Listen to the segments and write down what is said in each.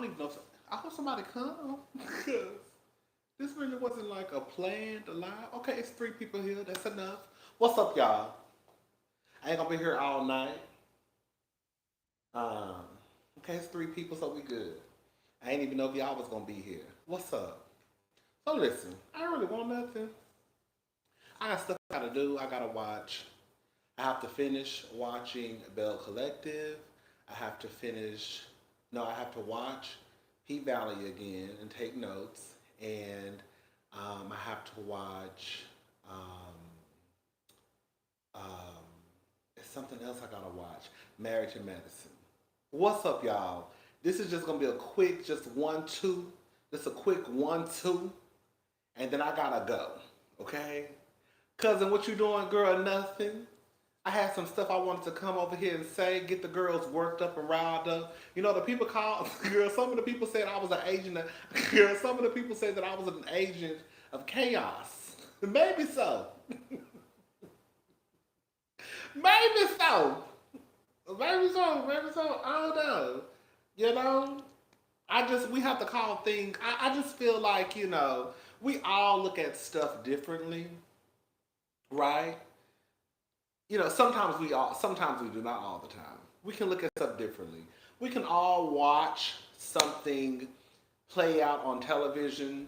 don't even know. I hope somebody come because this really wasn't like a planned live. Okay, it's 3 people here. That's enough. What's up, y'all? I ain't gonna be here all night. Um, okay, it's 3 people, so we good. I ain't even know if y'all was gonna be here. What's up? So listen, I don't really want nothing. I got stuff I gotta do. I gotta watch. I have to finish watching Bell Collective. I have to finish. No, I have to watch P Valley again and take notes. And I have to watch. Um, um, it's something else I gotta watch. Marriage and Medicine. What's up, y'all? This is just gonna be a quick, just 1-2. Just a quick 1-2, and then I gotta go. Okay, cousin, what you doing, girl? Nothing. I had some stuff I wanted to come over here and say, get the girls worked up and riled up. You know, the people called, girl, some of the people said I was an agent of, girl, some of the people said that I was an agent of chaos. Maybe so. Maybe so. Maybe so. Maybe so. I don't know. You know? We have to call things, I just feel like, we all look at stuff differently, right? Sometimes we do, not all the time. We can look at stuff differently. We can all watch something play out on television.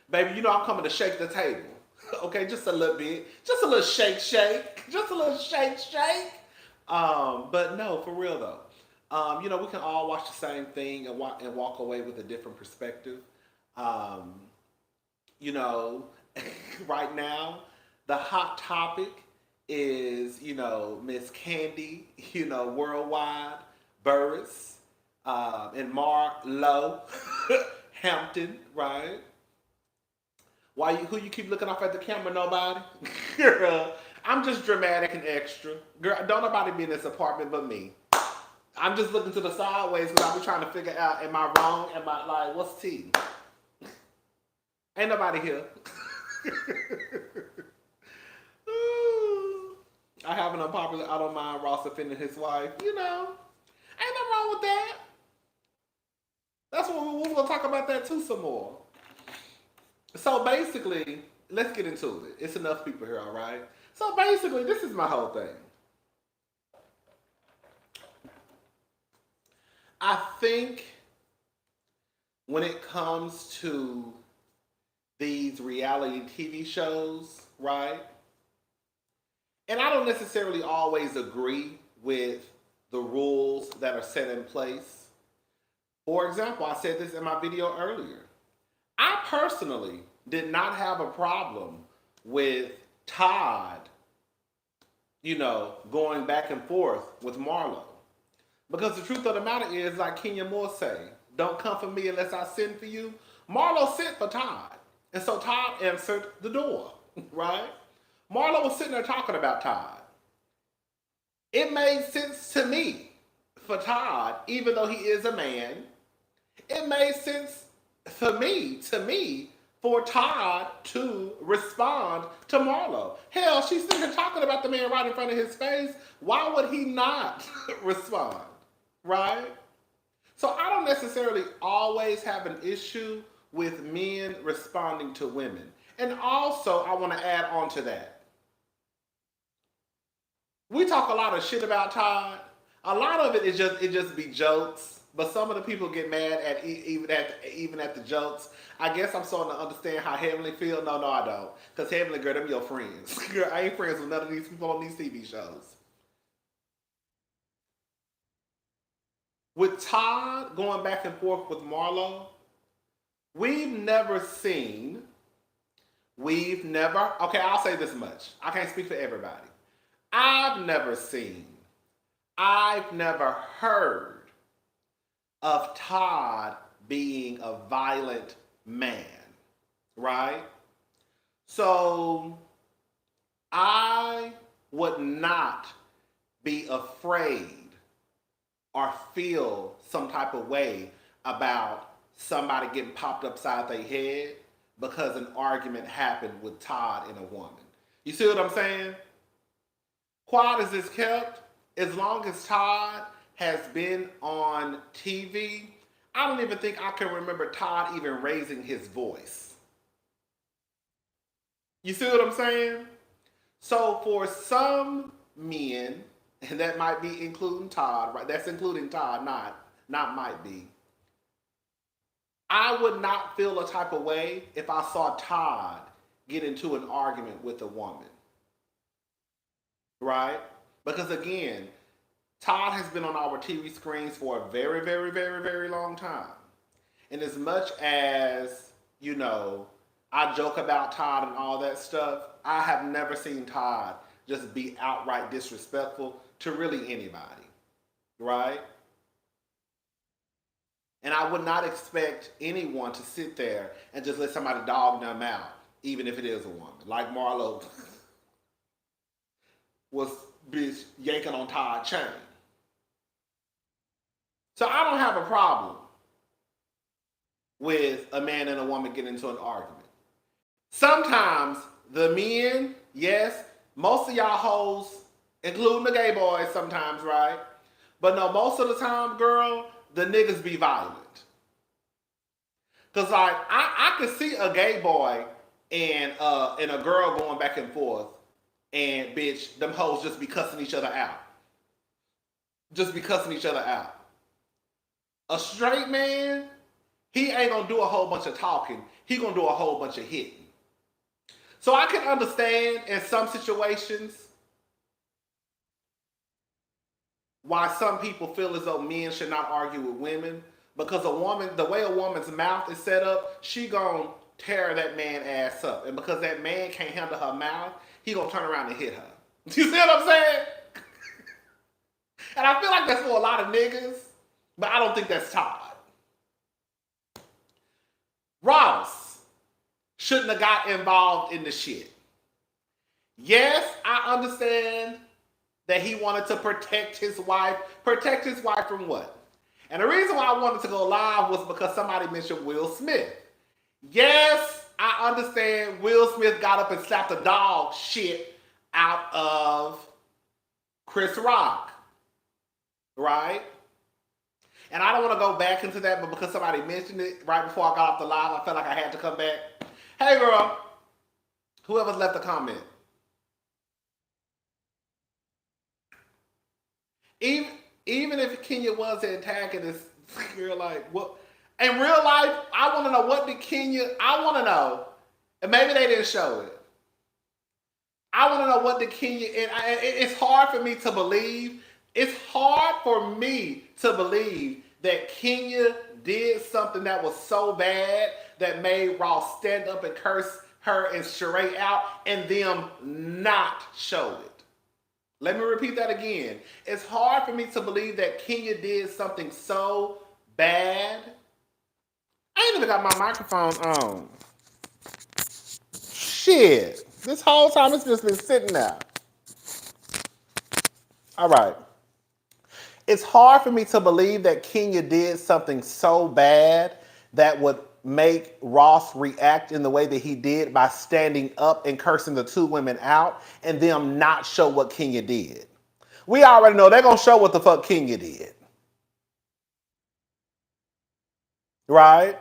Baby, I'm coming to shake the table. Okay, just a little bit. Just a little shake, shake. Just a little shake, shake. But no, for real though. We can all watch the same thing and walk away with a different perspective. Um, you know, right now, the hot topic is, Miss Kandi, worldwide, Burris, and MarLOW, Hampton, right? Who you keep looking off at the camera? Nobody? Girl, I'm just dramatic and extra. Girl, don't nobody be in this apartment but me. I'm just looking to the sideways because I be trying to figure out, am I wrong? Am I like, what's T? Ain't nobody here. I have an unpopular, I don't mind Ross offending his wife. Ain't nothing wrong with that. That's what we're going to talk about that too some more. So basically, let's get into it. It's enough people here, all right? So basically, this is my whole thing. I think when it comes to these reality TV shows, right? And I don't necessarily always agree with the rules that are set in place. For example, I said this in my video earlier. I personally did not have a problem with Todd, going back and forth with MarLOW. Because the truth of the matter is, like Kenya Moore say, don't come for me unless I send for you. MarLOW sent for Todd. And so Todd answered the door, right? MarLOW was sitting there talking about Todd. It made sense to me for Todd, even though he is a man. It made sense for me, for Todd to respond to MarLOW. Hell, she's sitting here talking about the man right in front of his face. Why would he not respond? Right? So I don't necessarily always have an issue with men responding to women. And also, I want to add on to that. We talk a lot of shit about Todd. A lot of it just be jokes. But some of the people get mad at even at the jokes. I guess I'm starting to understand how Heavenly feel. No, I don't. Because Heavenly, girl, them your friends. Girl, I ain't friends with none of these people on these TV shows. With Todd going back and forth with MarLOW, okay, I'll say this much. I can't speak for everybody. I've never heard of Todd being a violent man, right? So I would not be afraid or feel some type of way about somebody getting popped upside their head because an argument happened with Todd and a woman. You see what I'm saying? Quiet as it's kept, as long as Todd has been on TV, I don't even think I can remember Todd even raising his voice. You see what I'm saying? So for some men, and that might be including Todd, right? That's including Todd, not might be. I would not feel a type of way if I saw Todd get into an argument with a woman, right? Because again, Todd has been on our TV screens for a very, very, very, very long time. And as much as, you know, I joke about Todd and all that stuff, I have never seen Todd just be outright disrespectful to really anybody, right? And I would not expect anyone to sit there and just let somebody dog them out, even if it is a woman. Like MarLOW was bitch yanking on Todd's chain. So I don't have a problem with a man and a woman getting into an argument. Sometimes the men, yes, most of y'all hoes, including the gay boys sometimes, right? But no, most of the time, girl, the niggas be violent. Cause like I could see a gay boy and a girl going back and forth, and bitch, them hoes just be cussing each other out. Just be cussing each other out. A straight man, he ain't gonna do a whole bunch of talking. He gonna do a whole bunch of hitting. So I can understand in some situations why some people feel as though men should not argue with women, because a woman, the way a woman's mouth is set up, she gonna tear that man ass up. And because that man can't handle her mouth, he gonna turn around and hit her. You see what I'm saying? And I feel like that's for a lot of niggas, but I don't think that's Todd. Ross shouldn't have got involved in the shit. Yes, I understand that he wanted to protect his wife. Protect his wife from what? And the reason why I wanted to go live was because somebody mentioned Will Smith. Yes, I understand Will Smith got up and slapped the dog shit out of Chris Rock. Right? And I don't want to go back into that, but because somebody mentioned it right before I got off the live, I felt like I had to come back. Hey girl, whoever's left a comment. Even if Kenya was the antagonist, you're like, what? In real life, I want to know what did Kenya, I want to know, and maybe they didn't show it. I want to know what did Kenya, and it's hard for me to believe. It's hard for me to believe that Kenya did something that was so bad that made Ross stand up and curse her and Sheree out and them not show it. Let me repeat that again. It's hard for me to believe that Kenya did something so bad. I ain't even got my microphone on. Shit. This whole time it's just been sitting there. All right. It's hard for me to believe that Kenya did something so bad that would make Ross react in the way that he did by standing up and cursing the two women out and them not show what Kenya did. We already know they're going to show what the fuck Kenya did. Right?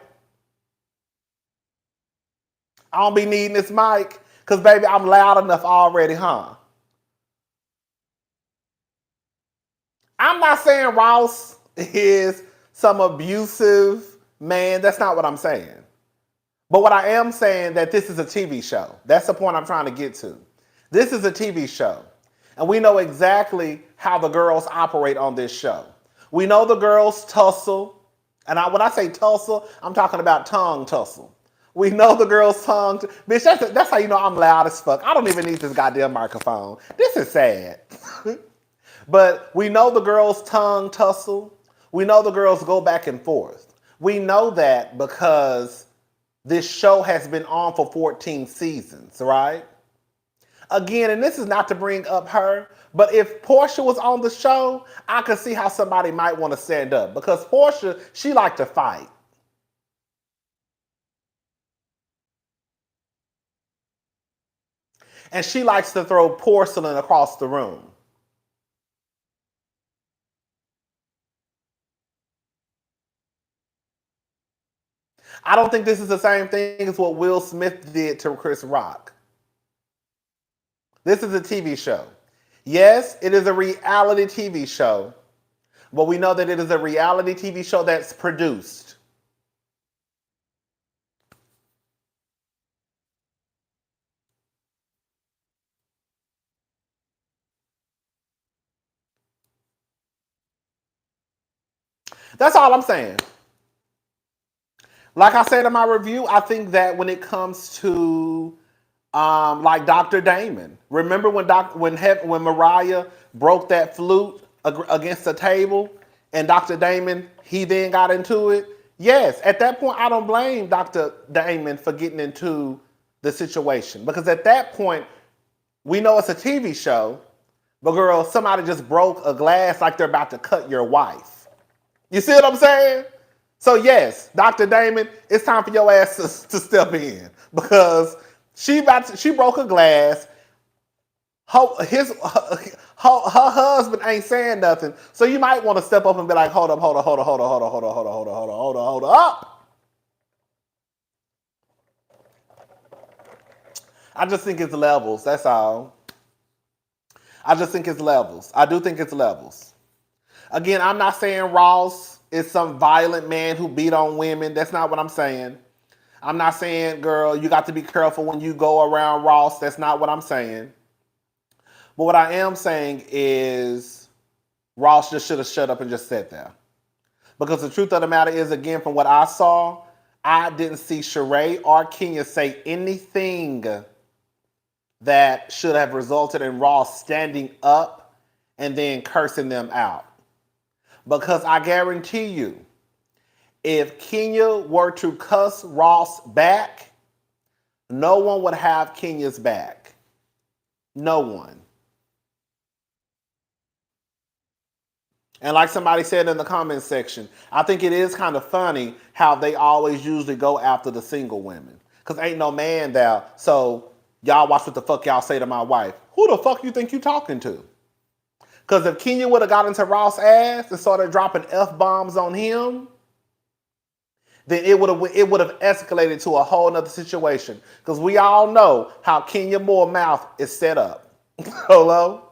I don't be needing this mic because, baby, I'm loud enough already, huh? I'm not saying Ross is some abusive man. That's not what I'm saying. But what I am saying that this is a TV show. That's the point I'm trying to get to. This is a TV show. And we know exactly how the girls operate on this show. We know the girls tussle. And when I say tussle, I'm talking about tongue tussle. We know the girls' tongue. Bitch, that's how you know I'm loud as fuck. I don't even need this goddamn microphone. This is sad. But we know the girls' tongue tussle. We know the girls go back and forth. We know that because this show has been on for 14 seasons, right? Again, and this is not to bring up her, but if Portia was on the show, I could see how somebody might want to stand up. Because Portia, she liked to fight. And she likes to throw porcelain across the room. I don't think this is the same thing as what Will Smith did to Chris Rock. This is a TV show. Yes, it is a reality TV show, but we know that it is a reality TV show that's produced. That's all I'm saying. Like I said in my review, I think that when it comes to like Dr. Damon, remember when Mariah broke that flute against the table, and Dr. Damon he then got into it. Yes, at that point I don't blame Dr. Damon for getting into the situation because at that point we know it's a TV show, but girl, somebody just broke a glass like they're about to cut your wife. You see what I'm saying? So yes, Dr. Damon, it's time for your ass to step in because she broke a glass. Her husband ain't saying nothing, so you might want to step up and be like, hold up. I just think it's levels. That's all. I just think it's levels. I do think it's levels. Again, I'm not saying Ross is some violent man who beat on women. That's not what I'm saying. I'm not saying, girl, you got to be careful when you go around Ross. That's not what I'm saying. But what I am saying is Ross just should have shut up and just sat there. Because the truth of the matter is, again, from what I saw, I didn't see Sheree or Kenya say anything that should have resulted in Ross standing up and then cursing them out. Because I guarantee you, if Kenya were to cuss Ross back, no one would have Kenya's back. No one. And like somebody said in the comments section, I think it is kind of funny how they always usually go after the single women. Because ain't no man there, so y'all watch what the fuck y'all say to my wife. Who the fuck you think you talking to? Because if Kenya would have got into Ross' ass and started dropping F-bombs on him, then it would have escalated to a whole nother situation. Because we all know how Kenya Moore mouth is set up. Hello?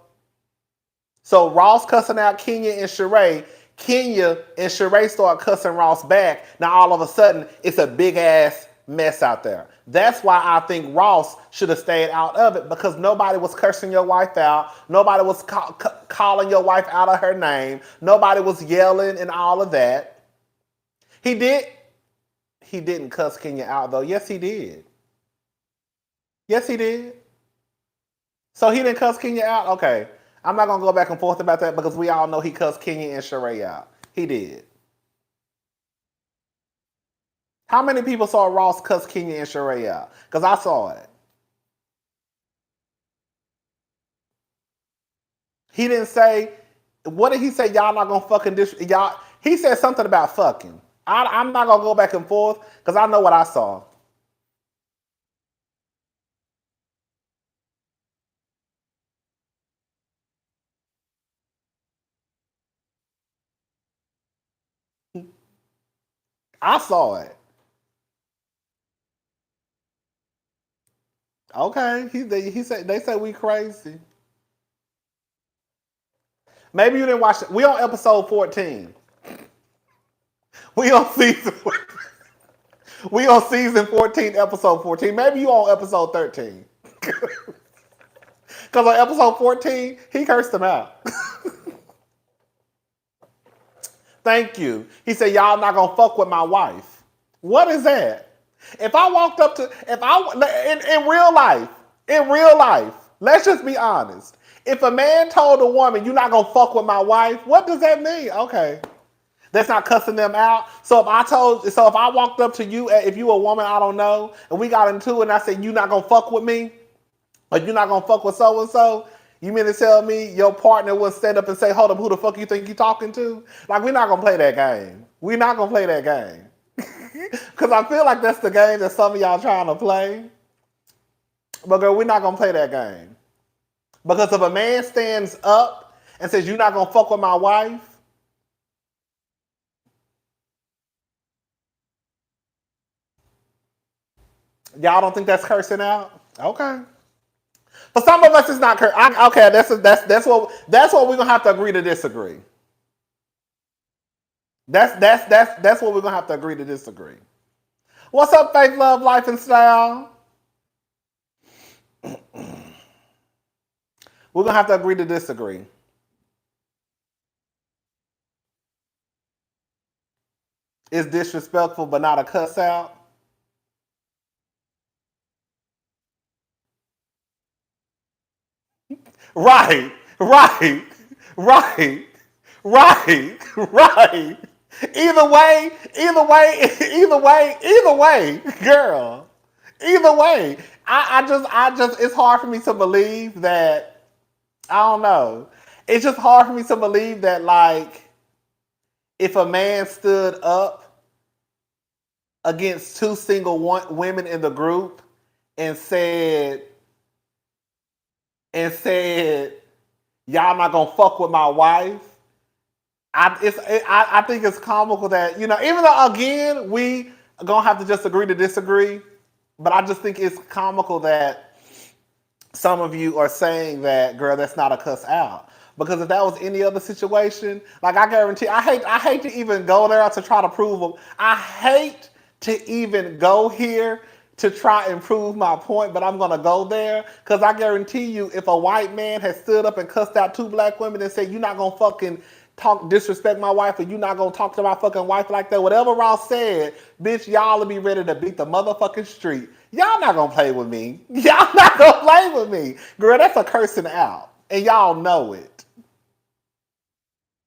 So Ross cussing out Kenya and Sheree. Kenya and Sheree start cussing Ross back. Now all of a sudden, it's a big ass mess out there. That's why I think Ross should have stayed out of it because nobody was cursing your wife out. Nobody was calling your wife out of her name. Nobody was yelling and all of that. He didn't cuss Kenya out though. Yes, he did. Yes, he did. So he didn't cuss Kenya out? Okay. I'm not going to go back and forth about that because we all know he cussed Kenya and Sheree out. He did. How many people saw Ross cuss Kenya and Sheree out? Because I saw it. He didn't say, what did he say? Y'all not going to fucking y'all. He said something about fucking. I'm not going to go back and forth because I know what I saw. I saw it. Okay. He said they said we crazy. Maybe you didn't watch it. We on episode 14. We on season We on season 14, episode 14. Maybe you on episode 13. Because on episode 14, he cursed him out. Thank you. He said, y'all not going to fuck with my wife. What is that? If I walked up to, in real life, let's just be honest. If a man told a woman, you're not going to fuck with my wife, what does that mean? Okay. That's not cussing them out. So if I walked up to you, if you a woman I don't know, and we got into it and I said, you're not going to fuck with me, or you're not going to fuck with so-and-so, you mean to tell me your partner will stand up and say, hold up, who the fuck you think you talking to? Like, we're not going to play that game. We're not going to play that game. Because I feel like that's the game that some of y'all trying to play. But girl, we're not going to play that game. Because if a man stands up and says, you're not going to fuck with my wife, Y'all don't think that's cursing out? Okay. For some of us, it's not cursing. Okay, that's what we're gonna have to agree to disagree. That's what we're gonna have to agree to disagree. What's up, Faith, Love, Life, and Style? We're gonna have to agree to disagree. It's disrespectful, but not a cuss out. Right, right, right, right, right. Either way, girl. Either way. I just, it's hard for me to believe that, I don't know. It's just hard for me to believe that, like, if a man stood up against two single women in the group and said, y'all not gonna fuck with my wife. I think it's comical that, even though, again, we gonna have to just agree to disagree, but I just think it's comical that some of you are saying that, girl, that's not a cuss out. Because if that was any other situation, like, I guarantee, I hate to even go there to try to prove them. I hate to even go here to try and prove my point, but I'm gonna go there because I guarantee you, if a white man had stood up and cussed out two black women and said, "You're not gonna fucking disrespect my wife, or you're not gonna talk to my fucking wife like that," whatever Ross said, bitch, y'all will be ready to beat the motherfucking street. Y'all not gonna play with me. Y'all not gonna play with me, girl. That's a cursing out, and y'all know it.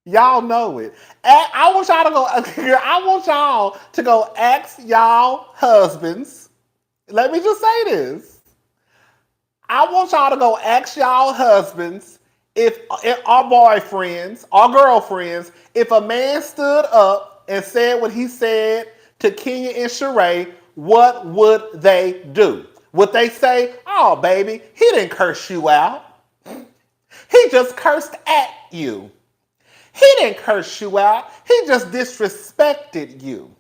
Y'all know it. I want y'all to go. I want y'all to go ask y'all husbands. Let me just say this. I want y'all to go ask y'all husbands, if our boyfriends, our girlfriends, if a man stood up and said what he said to Kenya and Sheree, what would they do? Would they say, "Oh, baby, he didn't curse you out. He just cursed at you. He didn't curse you out. He just disrespected you"?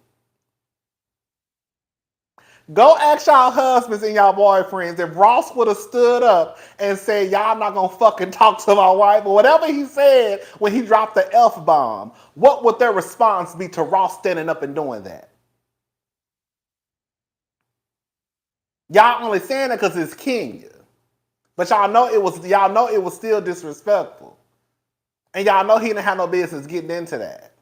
Go ask y'all husbands and y'all boyfriends if Ross would have stood up and said, "Y'all not gonna fucking talk to my wife," or whatever he said when he dropped the F-bomb. What would their response be to Ross standing up and doing that? Y'all only saying it because it's Kenya, but y'all know it was still disrespectful, and y'all know he didn't have no business getting into that.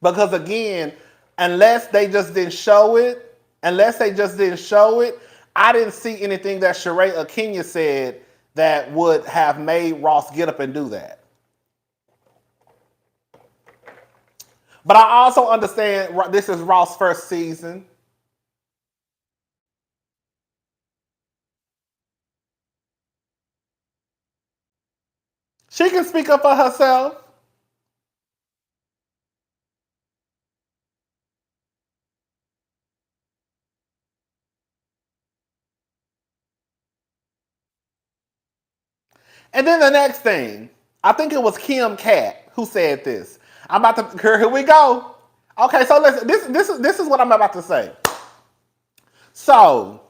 Because again, unless they just didn't show it, I didn't see anything that Sheree or Kenya said that would have made Ross get up and do that. But I also understand this is Ross' first season. She can speak up for herself. And then the next thing, I think it was Kim Cat who said this. I'm about to, here we go. Okay, so listen, this is what I'm about to say. So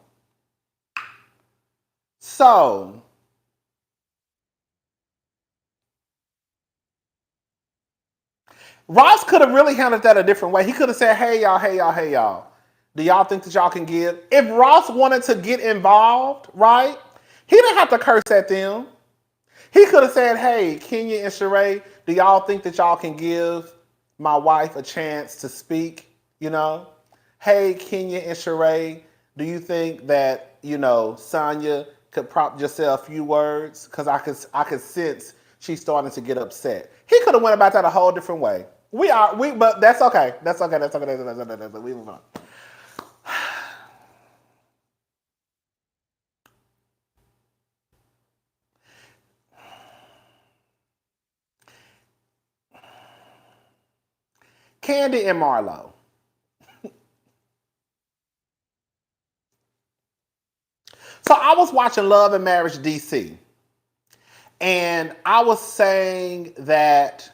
Ross could have really handled that a different way. He could have said, "Hey y'all, hey y'all, hey y'all. Do y'all think that y'all can give?" If Ross wanted to get involved, right? He didn't have to curse at them. He could have said, "Hey, Kenya and Sheree, do y'all think that y'all can give my wife a chance to speak? Hey, Kenya and Sheree, do you think that, Sonya could just say a few words? Because I could sense she's starting to get upset." He could have went about that a whole different way. But that's okay. That's okay. We move on. Kandi and MarLOW. So I was watching Love and Marriage DC, and I was saying that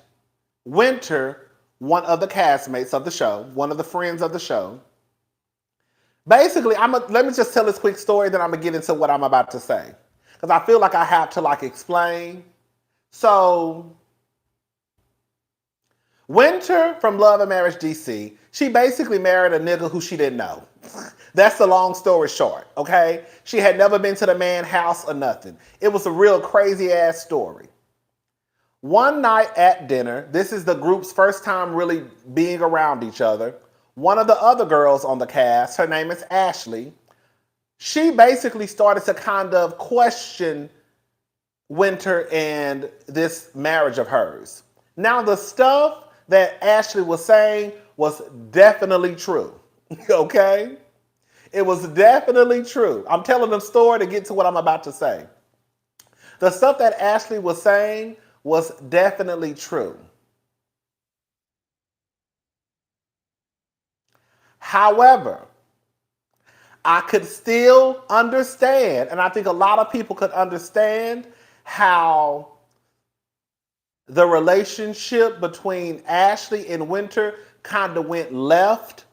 Winter, one of the castmates of the show, one of the friends of the show, Basically, let me just tell this quick story, then I'm gonna get into what I'm about to say, because I feel like I have to like explain. So, Winter from Love and Marriage DC, she basically married a nigga who she didn't know. That's the long story short, okay? She had never been to the man's house or nothing. It was a real crazy ass story. One night at dinner, this is the group's first time really being around each other. One of the other girls on the cast, her name is Ashley, she basically started to kind of question Winter and this marriage of hers. Now, the stuff that Ashley was saying was definitely true, okay? It was definitely true. I'm telling the story to get to what I'm about to say. The stuff that Ashley was saying was definitely true. However, I could still understand, and I think a lot of people could understand how the relationship between Ashley and Winter kind of went left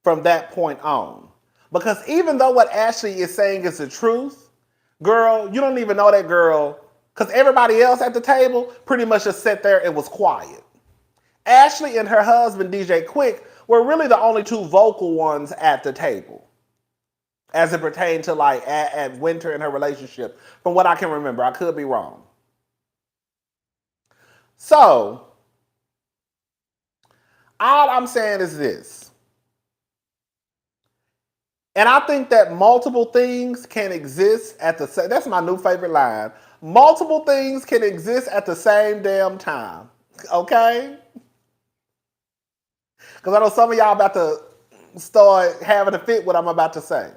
from that point on. Because even though what Ashley is saying is the truth, girl, you don't even know that girl, because everybody else at the table pretty much just sat there and was quiet. Ashley and her husband, DJ Quick, were really the only two vocal ones at the table as it pertained to like at Winter and her relationship, from what I can remember. I could be wrong. So, all I'm saying is this. And I think that multiple things can exist at the same, that's my new favorite line. Multiple things can exist at the same damn time. Okay? Because I know some of y'all about to start having a fit what I'm about to say.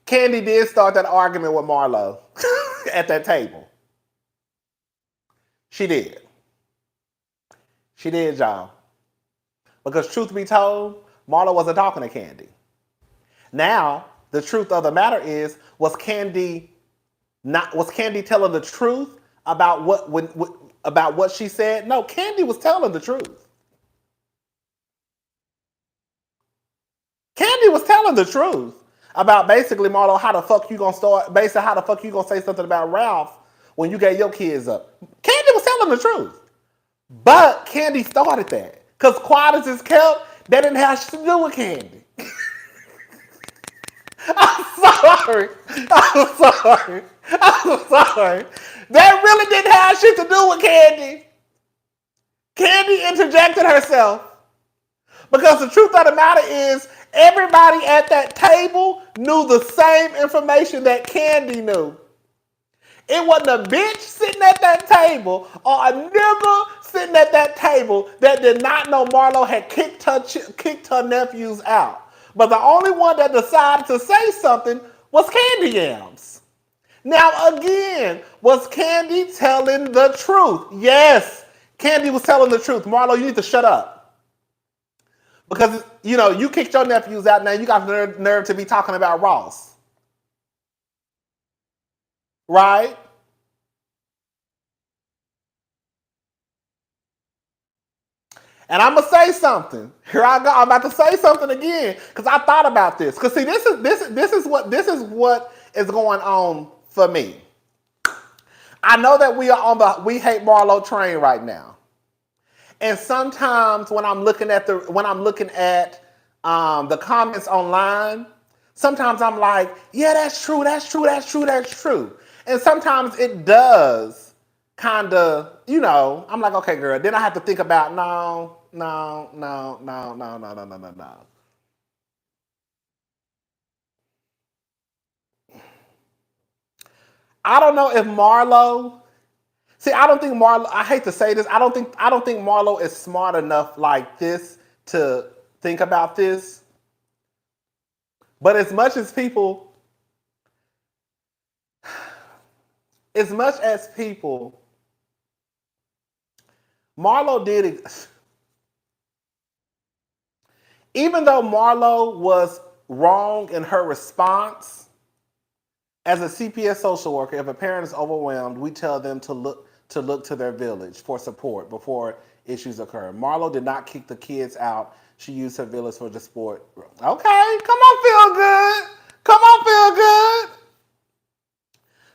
Kandi did start that argument with MarLOW at that table. She did. She did, y'all. Because truth be told, MarLOW wasn't talking to Kandi. Now, the truth of the matter is, was Kandi telling the truth about what she said? No, Kandi was telling the truth. Kandi was telling the truth about basically, MarLOW, how the fuck you gonna say something about Ralph when you gave your kids up. Kandi was telling the truth. But Kandi started that. Because quiet as it's kept, that didn't have shit to do with Kandi. I'm sorry. That really didn't have shit to do with Kandi. Kandi interjected herself. Because the truth of the matter is, everybody at that table knew the same information that Kandi knew. It wasn't a bitch sitting at that table or a nigga sitting at that table that did not know MarLOW had kicked her nephews out. But the only one that decided to say something was Kandi Yams. Now again, was Kandi telling the truth? Yes, Kandi was telling the truth. MarLOW, you need to shut up. Because, you kicked your nephews out, now you got the nerve to be talking about Ross. Right? And I'm gonna say something. Here I go. I'm about to say something again because I thought about this. Because see, this is what is going on for me. I know that we are on the We Hate MarLOW train right now, and sometimes when I'm looking at the comments online, sometimes I'm like, yeah, that's true, and sometimes it does kind of, I'm like, okay, girl. Then I have to think about, no. I don't know if MarLOW. See, I don't think MarLOW. I hate to say this. I don't think MarLOW is smart enough like this to think about this. But as much as people MarLOW did it. Even though MarLOW was wrong in her response, as a CPS social worker, if a parent is overwhelmed, we tell them to look to their village for support before issues occur. MarLOW did not kick the kids out. She used her village for the sport. Okay, come on, feel good. Come on, feel good.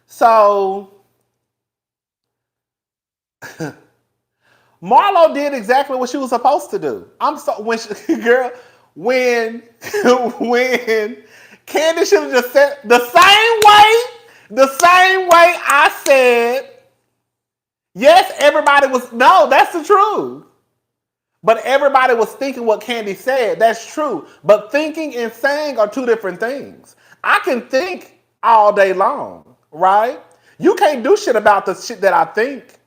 So, MarLOW did exactly what she was supposed to do. When Kandi should have just said the same way I said, yes, everybody was, no, that's the truth. But everybody was thinking what Kandi said. That's true. But thinking and saying are two different things. I can think all day long, right? You can't do shit about the shit that I think.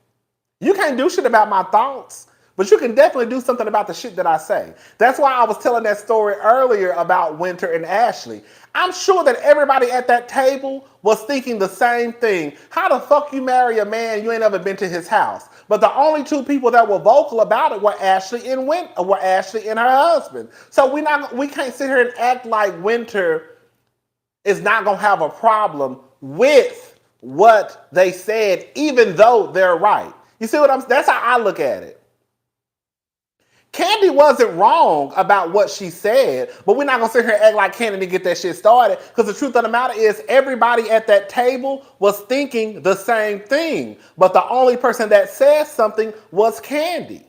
You can't do shit about my thoughts. But you can definitely do something about the shit that I say. That's why I was telling that story earlier about Winter and Ashley. I'm sure that everybody at that table was thinking the same thing. How the fuck you marry a man you ain't ever been to his house? But the only two people that were vocal about it were Ashley and her husband. So we can't sit here and act like Winter is not gonna have a problem with what they said, even though they're right. You see that's how I look at it. Kandi wasn't wrong about what she said, but we're not going to sit here and act like Kandi didn't get that shit started, because the truth of the matter is everybody at that table was thinking the same thing, but the only person that said something was Kandi.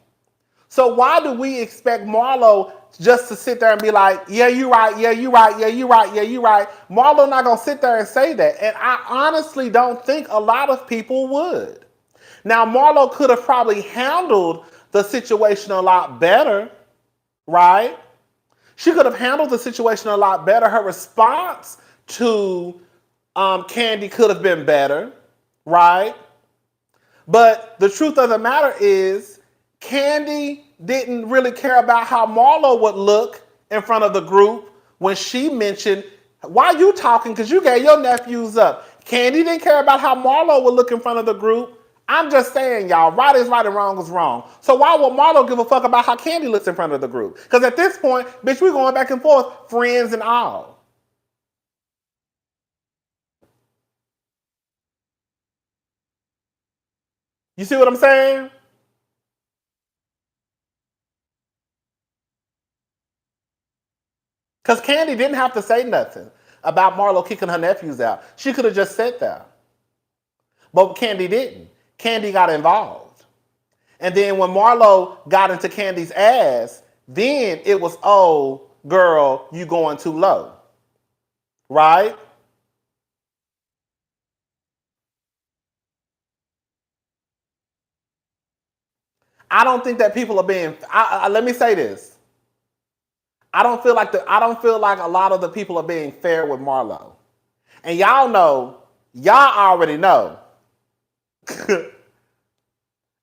So why do we expect MarLOW just to sit there and be like, yeah, you right, yeah, you right, yeah, you right, yeah, you right? MarLOW not going to sit there and say that, and I honestly don't think a lot of people would. Now, MarLOW could have probably handled the situation a lot better, right? She could have handled the situation a lot better. Her response to Kandi could have been better, right? But the truth of the matter is, Kandi didn't really care about how MarLOW would look in front of the group when she mentioned, why are you talking? Because you gave your nephews up. Kandi didn't care about how MarLOW would look in front of the group. I'm just saying, y'all, right is right and wrong is wrong. So why would MarLOW give a fuck about how Kandi looks in front of the group? Because at this point, bitch, we're going back and forth, friends and all. You see what I'm saying? Because Kandi didn't have to say nothing about MarLOW kicking her nephews out. She could have just said that. But Kandi didn't. Kandi got involved. And then when MarLOW got into Kandi's ass, then it was, oh, girl, you going too low. Right? I don't think that people are being, let me say this. I don't feel like a lot of the people are being fair with MarLOW. And y'all already know.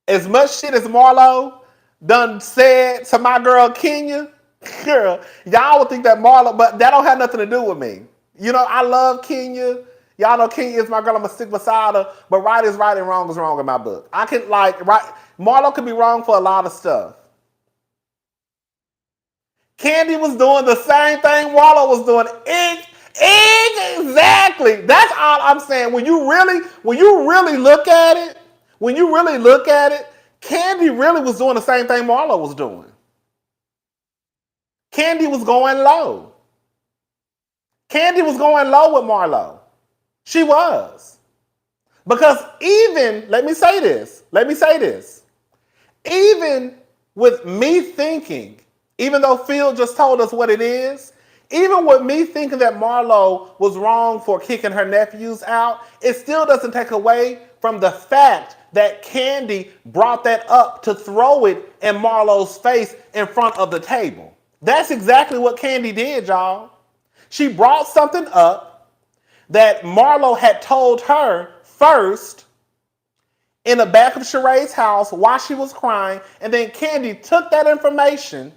As much shit as MarLOW done said to my girl Kenya, girl, y'all would think that MarLOW, but that don't have nothing to do with me. You know, I love Kenya. Y'all know Kenya is my girl. I'm gonna stick beside her. But right is right and wrong is wrong in my book. I can MarLOW could be wrong for a lot of stuff. Kandi was doing the same thing MarLOW was doing. Exactly. That's all I'm saying. When you really look at it, Kandi really was doing the same thing MarLOW was doing. Kandi was going low. Kandi was going low with MarLOW. She was. Because let me say this. Even with me thinking, even though Phil just told us what it is, even with me thinking that MarLOW was wrong for kicking her nephews out, it still doesn't take away from the fact that Kandi brought that up to throw it in MarLOW's face in front of the table. That's exactly what Kandi did, y'all. She brought something up that MarLOW had told her first in the back of Sheree's house while she was crying, and then Kandi took that information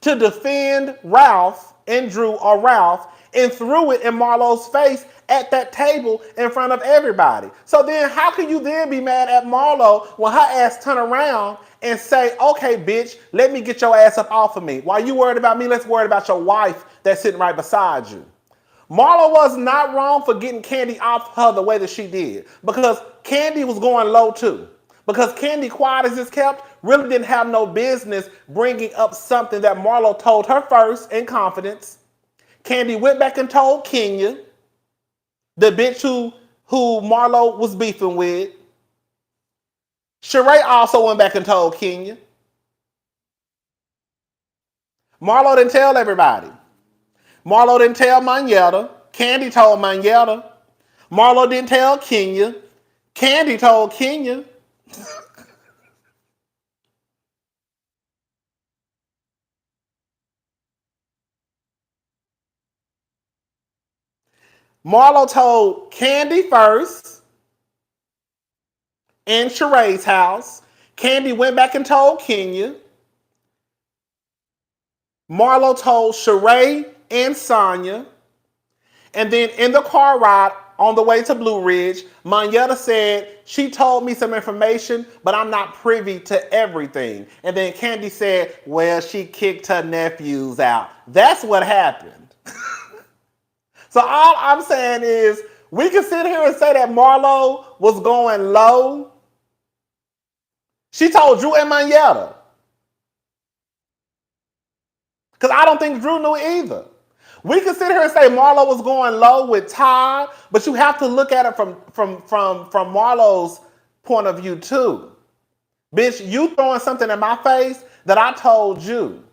to defend Ralph and Ralph and threw it in MarLOW's face at that table in front of everybody. So then how can you then be mad at MarLOW when her ass turn around and say, okay, bitch, let me get your ass up off of me. While you worried about me, let's worry about your wife that's sitting right beside you. MarLOW was not wrong for getting Kandi off her the way that she did, because Kandi was going low too. Because Kandi, quiet as it's kept, really didn't have no business bringing up something that MarLOW told her first in confidence. Kandi went back and told Kenya, the bitch who MarLOW was beefing with. Sheree also went back and told Kenya. MarLOW didn't tell everybody. MarLOW didn't tell Monyetta. Kandi told Monyetta. MarLOW didn't tell Kenya. Kandi told Kenya. MarLOW told Kandi first in Sheree's house. Kandi went back and told Kenya. MarLOW told Sheree and Sonya. And then in the car ride on the way to Blue Ridge, Monyetta said, she told me some information, but I'm not privy to everything. And then Kandi said, well, she kicked her nephews out. That's what happened. So all I'm saying is, we can sit here and say that MarLOW was going low. She told Drew and Monyetta. Because I don't think Drew knew either. We can sit here and say MarLOW was going low with Todd, but you have to look at it from MarLOW's point of view too. Bitch, you throwing something in my face that I told you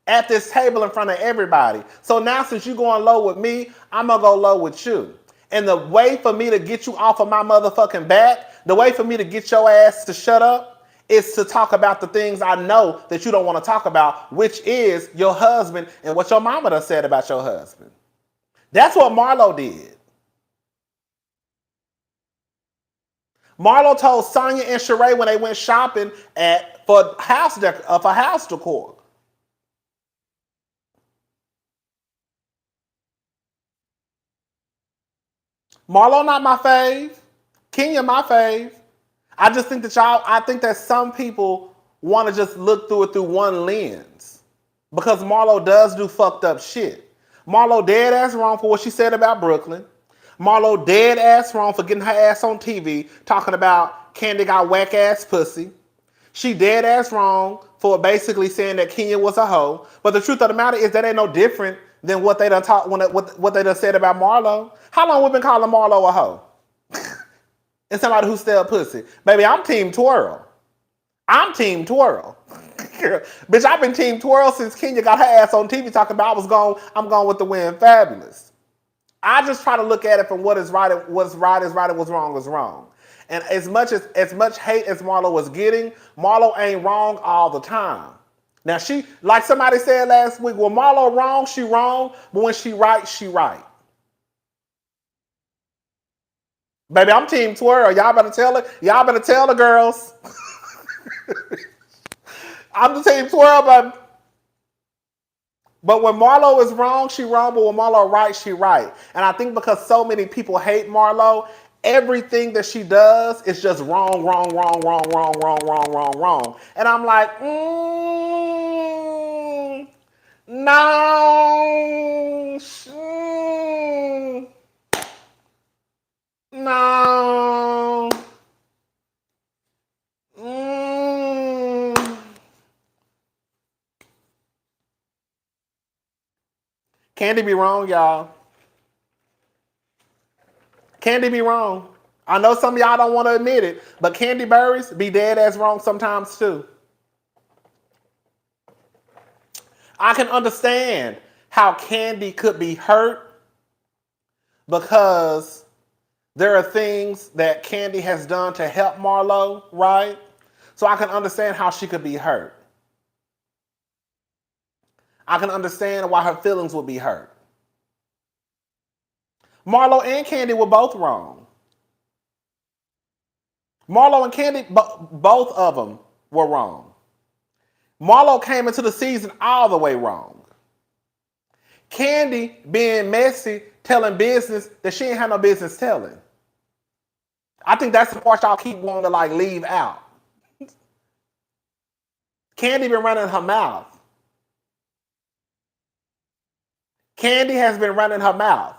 at this table in front of everybody. So now since you going low with me, I'm going to go low with you. And the way for me to get you off of my motherfucking back, the way for me to get your ass to shut up is to talk about the things I know that you don't want to talk about, which is your husband and what your mama done said about your husband. That's what MarLOW did. MarLOW told Sonya and Sheree when they went shopping for house decor. MarLOW not my fave. Kenya my fave. I just think that I think that some people want to just look through it through one lens. Because MarLOW does do fucked up shit. MarLOW dead ass wrong for what she said about Brooklyn. MarLOW dead ass wrong for getting her ass on TV talking about Kandi got whack ass pussy. She dead ass wrong for basically saying that Kenya was a hoe. But the truth of the matter is that ain't no different than what they done what they done said about MarLOW. How long we been calling MarLOW a hoe? And somebody who still pussy. Baby, I'm team twirl. I'm team twirl. Bitch, I've been team twirl since Kenya got her ass on TV talking about I'm going with the win fabulous. I just try to look at it from what is right, what's right is right and what's wrong is wrong. And as much hate as MarLOW was getting, MarLOW ain't wrong all the time. Now she, like somebody said last week, when MarLOW wrong, she wrong, but when she right, she right. Baby, I'm team twirl. Y'all better tell her. Y'all better tell the girls. I'm the team twirl, but when MarLOW is wrong, she wrong. But when MarLOW right, she right. And I think because so many people hate MarLOW, everything that she does is just wrong, wrong, wrong, wrong, wrong, wrong, wrong, wrong, wrong. And I'm like, no. No. Kandi be wrong, y'all. Kandi be wrong. I know some of y'all don't want to admit it, but Kandi Burris be dead ass wrong sometimes too. I can understand how Kandi could be hurt because there are things that Kandi has done to help MarLOW, right? So I can understand how she could be hurt. I can understand why her feelings would be hurt. MarLOW and Kandi were both wrong. MarLOW and Kandi, both of them were wrong. MarLOW came into the season all the way wrong. Kandi being messy, telling business that she ain't had no business telling. I think that's the part y'all keep wanting to leave out. Kandi been running her mouth. Kandi has been running her mouth.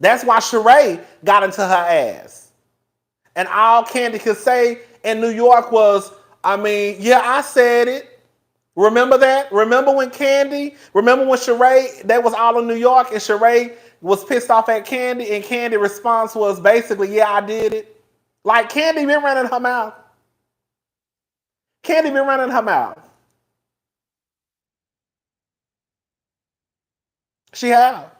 That's why Sheree got into her ass. And all Kandi could say in New York was, I mean, yeah, I said it. Remember that? Remember when Sheree, they was all in New York and Sheree was pissed off at Kandi and Kandi's response was basically, yeah, I did it. Like Kandi been running her mouth. Kandi been running her mouth. She have.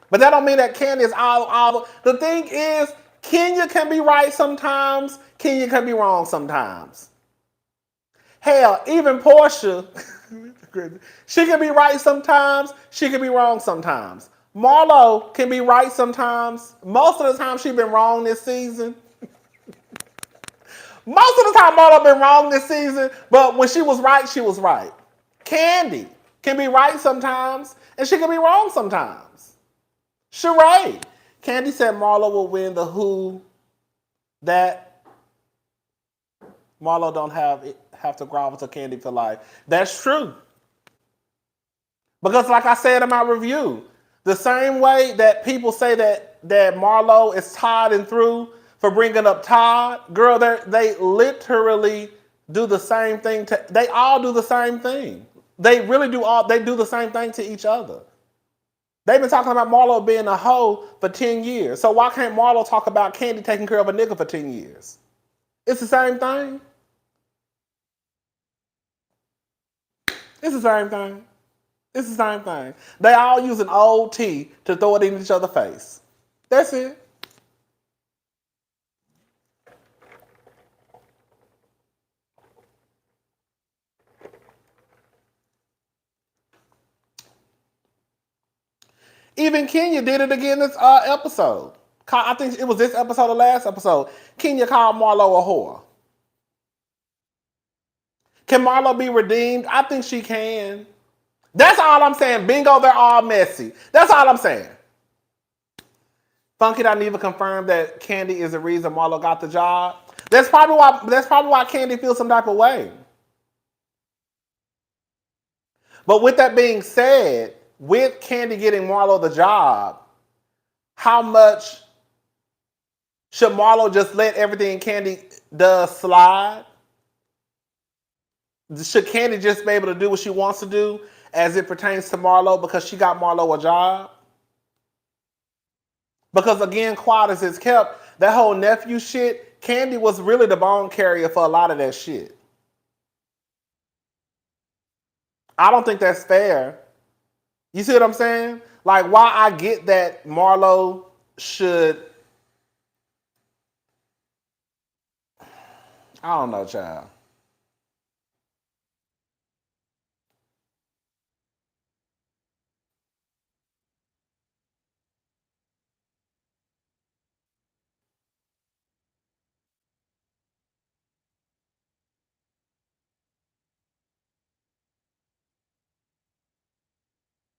But that don't mean that Kandi is all. The thing is, Kenya can be right sometimes. Kenya can be wrong sometimes. Hell, even Portia, she can be right sometimes. She can be wrong sometimes. MarLOW can be right sometimes. Most of the time, she's been wrong this season. Most of the time, MarLOW been wrong this season. But when she was right, she was right. Kandi can be right sometimes, and she can be wrong sometimes. Sheree. Kandi said MarLOW will win the Who. That MarLOW don't have to grovel to Kandi for life. That's true. Because like I said in my review, the same way that people say that MarLOW is Todd and through for bringing up Todd, girl, they literally do the same thing. They all do the same thing. They really do they do the same thing to each other. They've been talking about MarLOW being a hoe for 10 years. So why can't MarLOW talk about Kandi taking care of a nigga for 10 years? It's the same thing. It's the same thing. It's the same thing. They all use an old tea to throw it in each other's face. That's it. Even Kenya did it again this episode. I think it was this episode or last episode. Kenya called MarLOW a whore. Can MarLOW be redeemed? I think she can. That's all I'm saying. Bingo, they're all messy. That's all I'm saying. Funky don't even confirm that Kandi is the reason MarLOW got the job. That's probably why Kandi feels some type of way. But with that being said, with Kandi getting MarLOW the job, how much should MarLOW just let everything Kandi does slide? Should Kandi just be able to do what she wants to do as it pertains to MarLOW because she got MarLOW a job? Because again, quiet as it's kept, that whole nephew shit, Kandi was really the bone carrier for a lot of that shit. I don't think that's fair. You see what I'm saying? Like, why I get that MarLOW should... I don't know, child.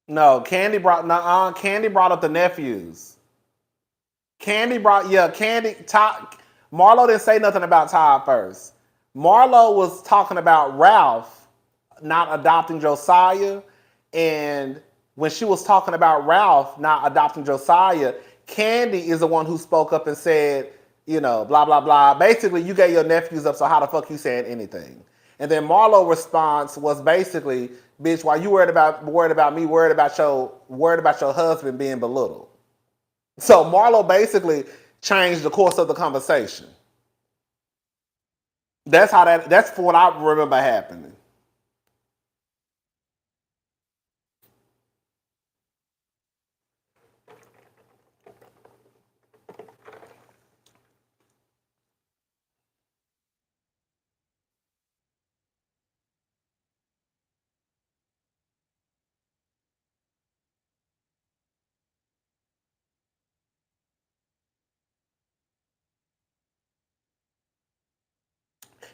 No, Kandi brought up the nephews. MarLOW didn't say nothing about Todd first. MarLOW was talking about Ralph not adopting Josiah, and when she was talking about Ralph not adopting Josiah, Kandi is the one who spoke up and said, you know, blah, blah, blah. Basically, you gave your nephews up, so how the fuck you saying anything? And then MarLOW's response was basically, bitch, why you worried about me, worried about your husband being belittled. So MarLOW basically changed the course of the conversation. That's what I remember happening.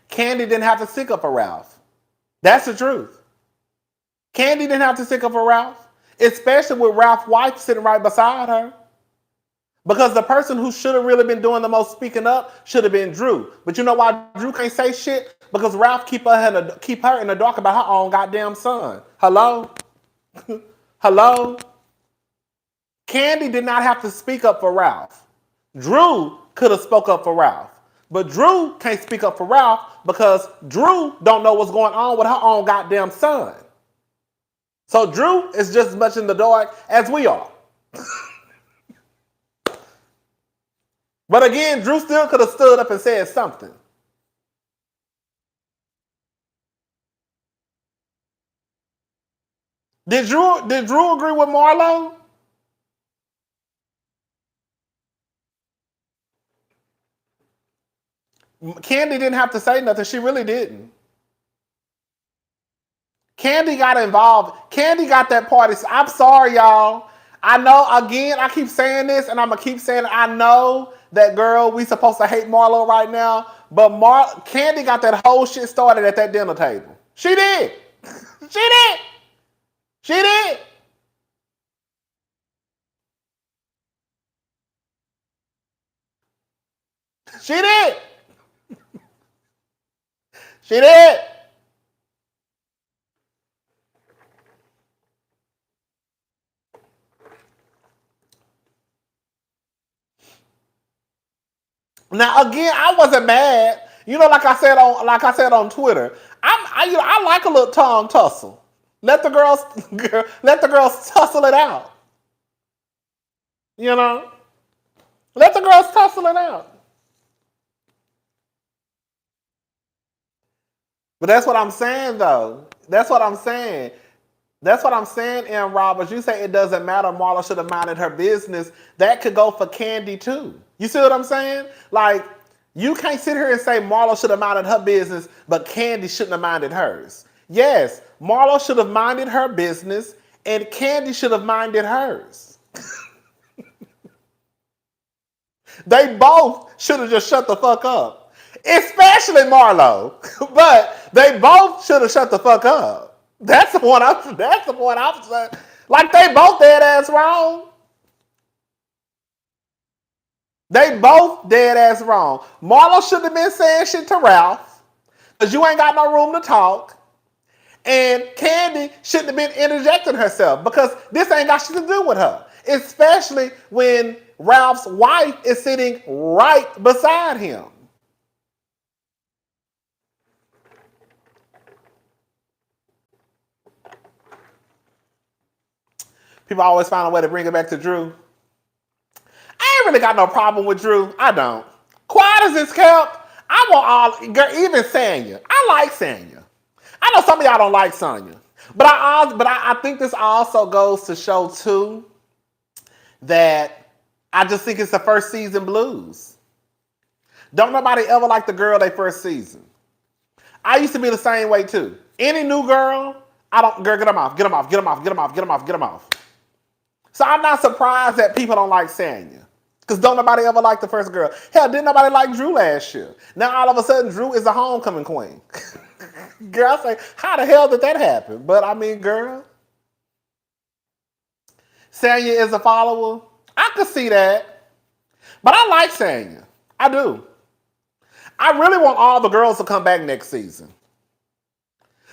Kandi didn't have to stick up for Ralph. That's the truth. Kandi didn't have to stick up for Ralph, especially with Ralph's wife sitting right beside her. Because the person who should have really been doing the most speaking up should have been Drew. But you know why Drew can't say shit? Because Ralph keep her in the dark about her own goddamn son. Hello? Hello? Kandi did not have to speak up for Ralph. Drew could have spoke up for Ralph. But Drew can't speak up for Ralph because Drew don't know what's going on with her own goddamn son. So Drew is just as much in the dark as we are. But again, Drew still could have stood up and said something. Did Drew agree with MarLOW? Kandi didn't have to say nothing. She really didn't. Kandi got involved. Kandi got that party. I'm sorry, y'all. I know, again, I keep saying this, and I'm going to keep saying it. I know that, girl, we supposed to hate MarLOW right now, but Kandi got that whole shit started at that dinner table. She did. She did. She did. She did. She did. Now again, I wasn't mad. You know, like I said on Twitter, I like a little tongue tussle. Let the girls tussle it out. You know, let the girls tussle it out. But that's what I'm saying, though. That's what I'm saying. That's what I'm saying, M. Roberts. You say it doesn't matter. MarLOW should have minded her business. That could go for Kandi too. You see what I'm saying? Like, you can't sit here and say MarLOW should have minded her business, but Kandi shouldn't have minded hers. Yes, MarLOW should have minded her business, and Kandi should have minded hers. They both should have just shut the fuck up. Especially MarLOW. But they both should have shut the fuck up. That's the point I'm saying. Like, they both dead ass wrong. They both dead ass wrong. MarLOW shouldn't have been saying shit to Ralph, because you ain't got no room to talk. And Kandi shouldn't have been interjecting herself, because this ain't got shit to do with her. Especially when Ralph's wife is sitting right beside him. People always find a way to bring it back to Drew. I ain't really got no problem with Drew. I don't. Quiet as it's kept, I want all, girl, even Sanya. I like Sanya. I know some of y'all don't like Sanya. But I think this also goes to show, too, that I just think it's the first season blues. Don't nobody ever like the girl they first season. I used to be the same way, too. Any new girl, girl, get them off, get them off, get them off, get them off, get them off, get them off. So I'm not surprised that people don't like Sanya. Because don't nobody ever like the first girl. Hell, didn't nobody like Drew last year. Now all of a sudden, Drew is a homecoming queen. Girl, I say, how the hell did that happen? But I mean, girl. Sanya is a follower. I could see that. But I like Sanya. I do. I really want all the girls to come back next season.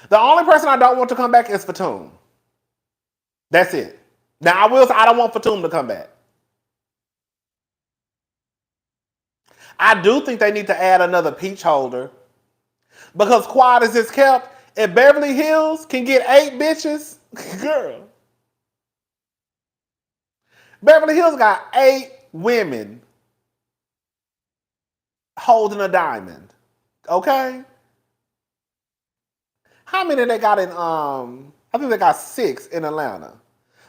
The only person I don't want to come back is Fatum. That's it. Now, I don't want Fatum to come back. I do think they need to add another peach holder. Because quiet as it's kept, if Beverly Hills can get 8 bitches, girl. Beverly Hills got 8 women holding a diamond. Okay? How many they got in, I think they got 6 in Atlanta.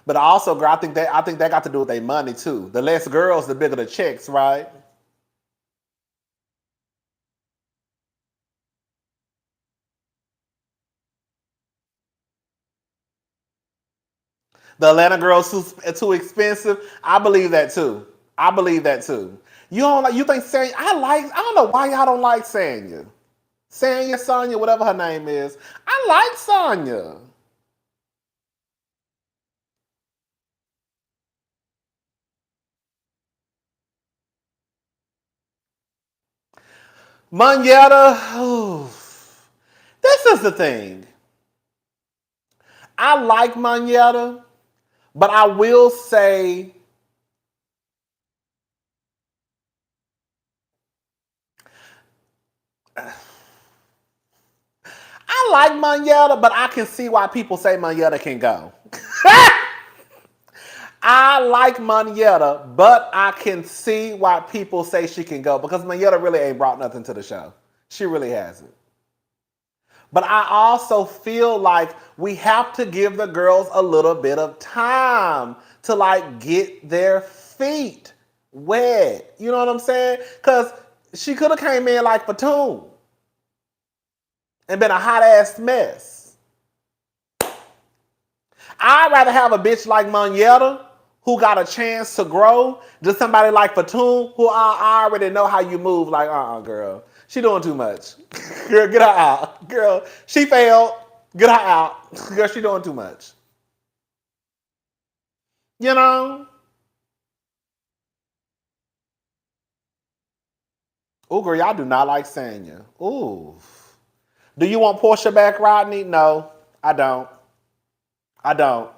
But also, girl, I think that got to do with their money, too. The less girls, the bigger the checks, right? The Atlanta girls too expensive. I believe that too. You don't like? You think Sanya? I don't know why y'all don't like Sanya. Sonya, whatever her name is. I like Sanya. Monyetta. This is the thing. I like Monyetta, but I will say like Monyetta, but I can see why people say Monyetta can go. I like Monyetta, but I can see why people say she can go because Monyetta really ain't brought nothing to the show. She really hasn't. But I also feel like we have to give the girls a little bit of time to like get their feet wet. You know what I'm saying? Because she could have came in like Fatum and been a hot ass mess. I'd rather have a bitch like Monyetta who got a chance to grow than somebody like Fatum who I already know how you move. Like, girl. She doing too much. Girl, get her out. Girl, she failed. Get her out. Girl, she doing too much. You know? Ooh, girl, y'all do not like Sanya. Ooh. Do you want Portia back, Rodney? No, I don't. I don't.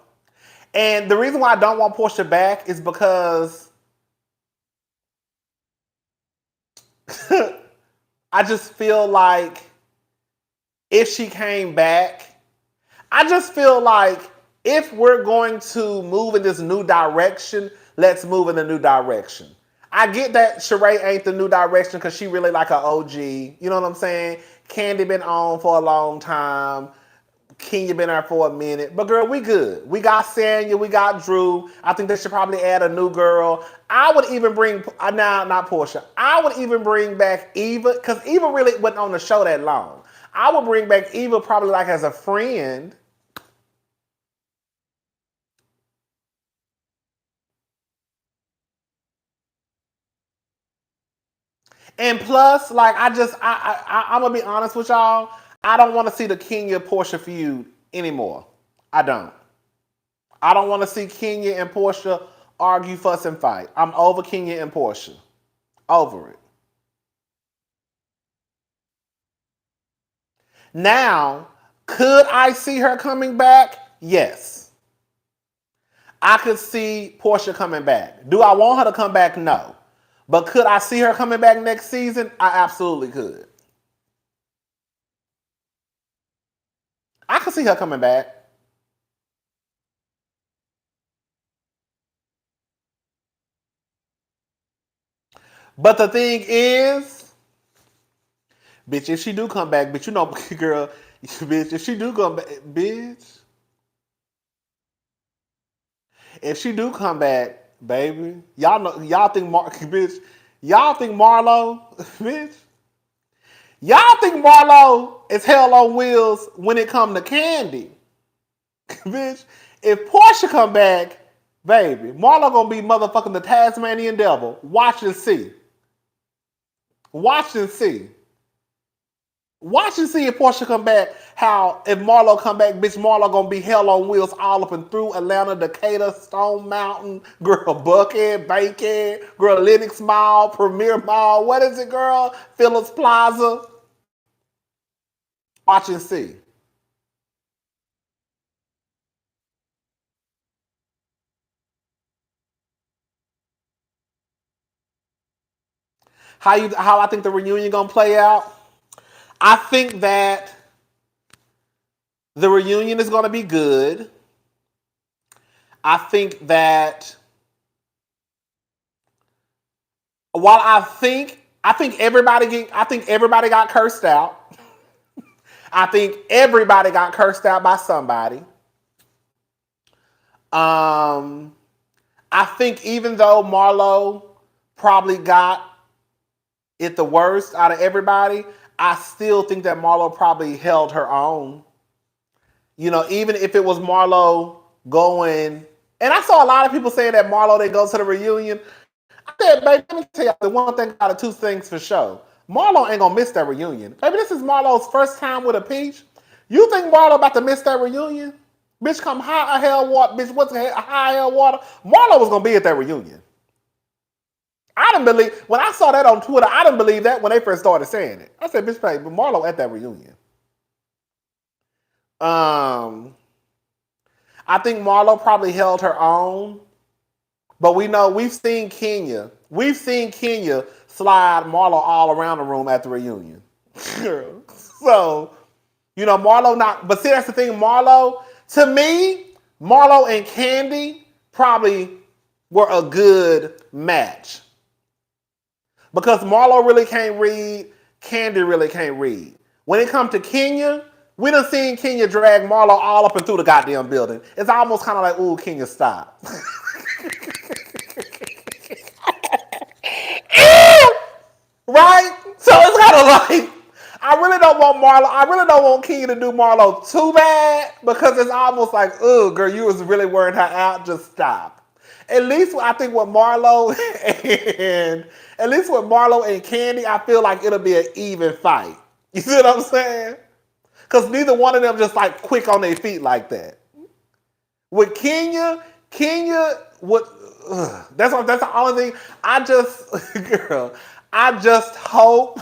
And the reason why I don't want Portia back is because I just feel like if she came back, I just feel like if we're going to move in this new direction, let's move in a new direction. I get that Sheree ain't the new direction because she really like an OG. You know what I'm saying? Kandi been on for a long time. Kenya been there for a minute. But girl, we good. We got Sanya, we got Drew. I think they should probably add a new girl. I would even bring, not Portia. I would even bring back Eva, because Eva really wasn't on the show that long. I would bring back Eva probably like as a friend. And plus, like, I'm gonna be honest with y'all. I don't want to see the Kenya Portia feud anymore. I don't. I don't want to see Kenya and Portia argue, fuss, and fight. I'm over Kenya and Portia. Over it. Now, could I see her coming back? Yes. I could see Portia coming back. Do I want her to come back? No. But could I see her coming back next season? I absolutely could. I could see her coming back. But the thing is, bitch, if she do come back, bitch, you know, girl, bitch, if she do come back, bitch, if she do come back, baby, y'all know, y'all think bitch, y'all think MarLOW, bitch, y'all think MarLOW is hell on wheels when it come to Kandi, bitch. If Portia come back, baby, MarLOW gonna be motherfucking the Tasmanian devil. Watch and see. Watch and see. Watch and see if Portia come back. How if MarLOW come back, bitch, MarLOW gonna be hell on wheels all up and through Atlanta, Decatur, Stone Mountain, girl, Buckhead, Bankhead, girl, Lenox Mall, Premier Mall. What is it, girl? Phillips Plaza. Watch and see. How I think the reunion gonna play out? I think that the reunion is gonna be good. I think that while I think everybody got cursed out. I think everybody got cursed out by somebody. I think even though MarLOW probably got it the worst out of everybody, I still think that MarLOW probably held her own. You know, even if it was MarLOW going, and I saw a lot of people saying that MarLOW didn't go to the reunion. I said, baby, let me tell you the one thing out of two things for sure. MarLOW ain't gonna miss that reunion. Baby, this is MarLOW's first time with a peach. You think MarLOW about to miss that reunion? Bitch, come high hell water. Bitch, what's high hell water? MarLOW was gonna be at that reunion. I didn't believe, when I saw that on Twitter, I didn't believe that when they first started saying it. I said, bitch, baby, MarLOW at that reunion. I think MarLOW probably held her own. But we know we've seen Kenya slide MarLOW all around the room at the reunion. So You know, MarLOW not, but see, that's the thing, MarLOW, to me, MarLOW and Kandi probably were a good match. Because MarLOW really can't read, Kandi really can't read. When it comes to Kenya, we done seen Kenya drag MarLOW all up and through the goddamn building. It's almost kind of like, ooh, Kenya, stop. Right? So it's kind of like, I really don't want MarLOW. I really don't want Kenya to do MarLOW too bad because it's almost like, oh, girl, you was really wearing her out. Just stop. At least I think with MarLOW and Kandi, I feel like it'll be an even fight. You see what I'm saying? Because neither one of them just like quick on their feet like that. With Kenya would. That's the only thing. I just hope.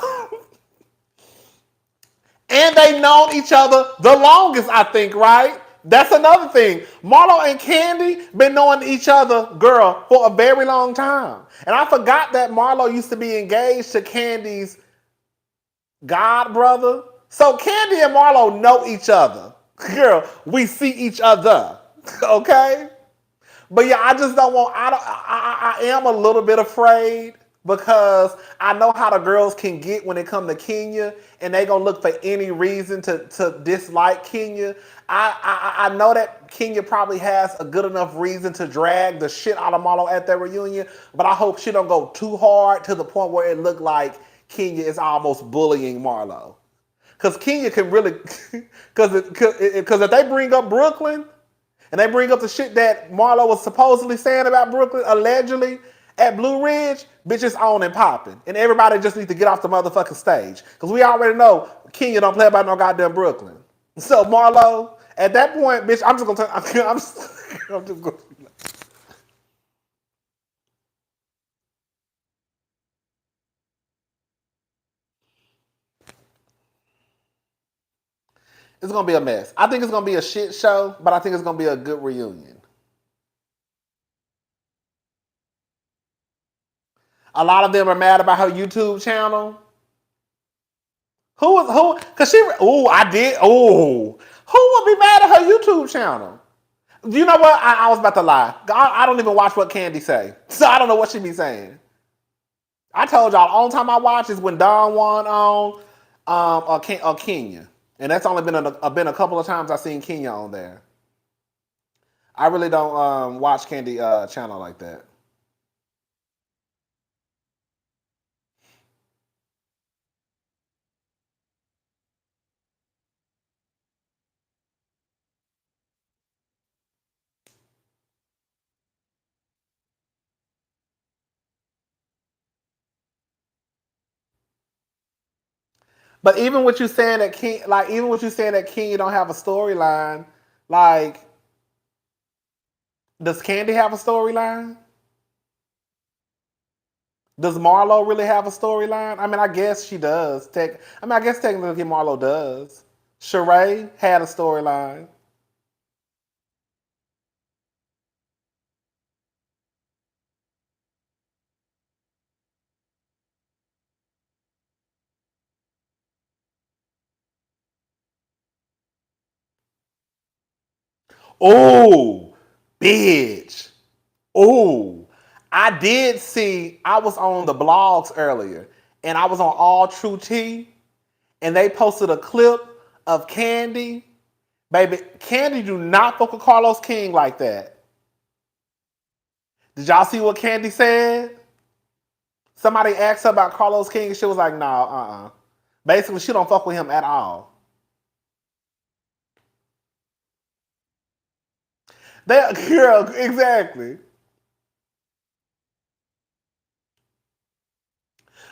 And they known each other the longest, I think, right? That's another thing. MarLOW and Kandi been knowing each other, girl, for a very long time. And I forgot that MarLOW used to be engaged to Kandi's god brother. So Kandi and MarLOW know each other. Girl, we see each other. Okay? But yeah, I just don't want, I am a little bit afraid because I know how the girls can get when it come to Kenya and they gonna look for any reason to dislike Kenya. I know that Kenya probably has a good enough reason to drag the shit out of MarLOW at their reunion, but I hope she don't go too hard to the point where it look like Kenya is almost bullying MarLOW. Because Kenya can really, because if they bring up Brooklyn, and they bring up the shit that MarLOW was supposedly saying about Brooklyn, allegedly, at Blue Ridge, bitches on and popping. And everybody just needs to get off the motherfucking stage. Because we already know Kenya don't play about no goddamn Brooklyn. So MarLOW, at that point, bitch, I'm just going to I'm just going to. It's going to be a mess. I think it's going to be a shit show, but I think it's going to be a good reunion. A lot of them are mad about her YouTube channel. Who? Cause she. Oh, I did. Oh, who would be mad at her YouTube channel? You know what? I was about to lie. I don't even watch what Kandi say, so I don't know what she be saying. I told y'all the only time I watch is when Don Juan on, or Kenya, and that's only been a couple of times I've seen Kenya on there. I really don't watch Kandi channel like that. But even with you saying that Kenya don't have a storyline, like, does Kandi have a storyline? Does MarLOW really have a storyline? I mean, I guess she does. I guess technically MarLOW does. Sheree had a storyline. Oh, bitch. Oh, I did see, I was on the blogs earlier, and I was on All True Tea, and they posted a clip of Kandi. Baby, Kandi do not fuck with Carlos King like that. Did y'all see what Kandi said? Somebody asked her about Carlos King, and she was like, nah, Basically, she don't fuck with him at all. Girl, exactly.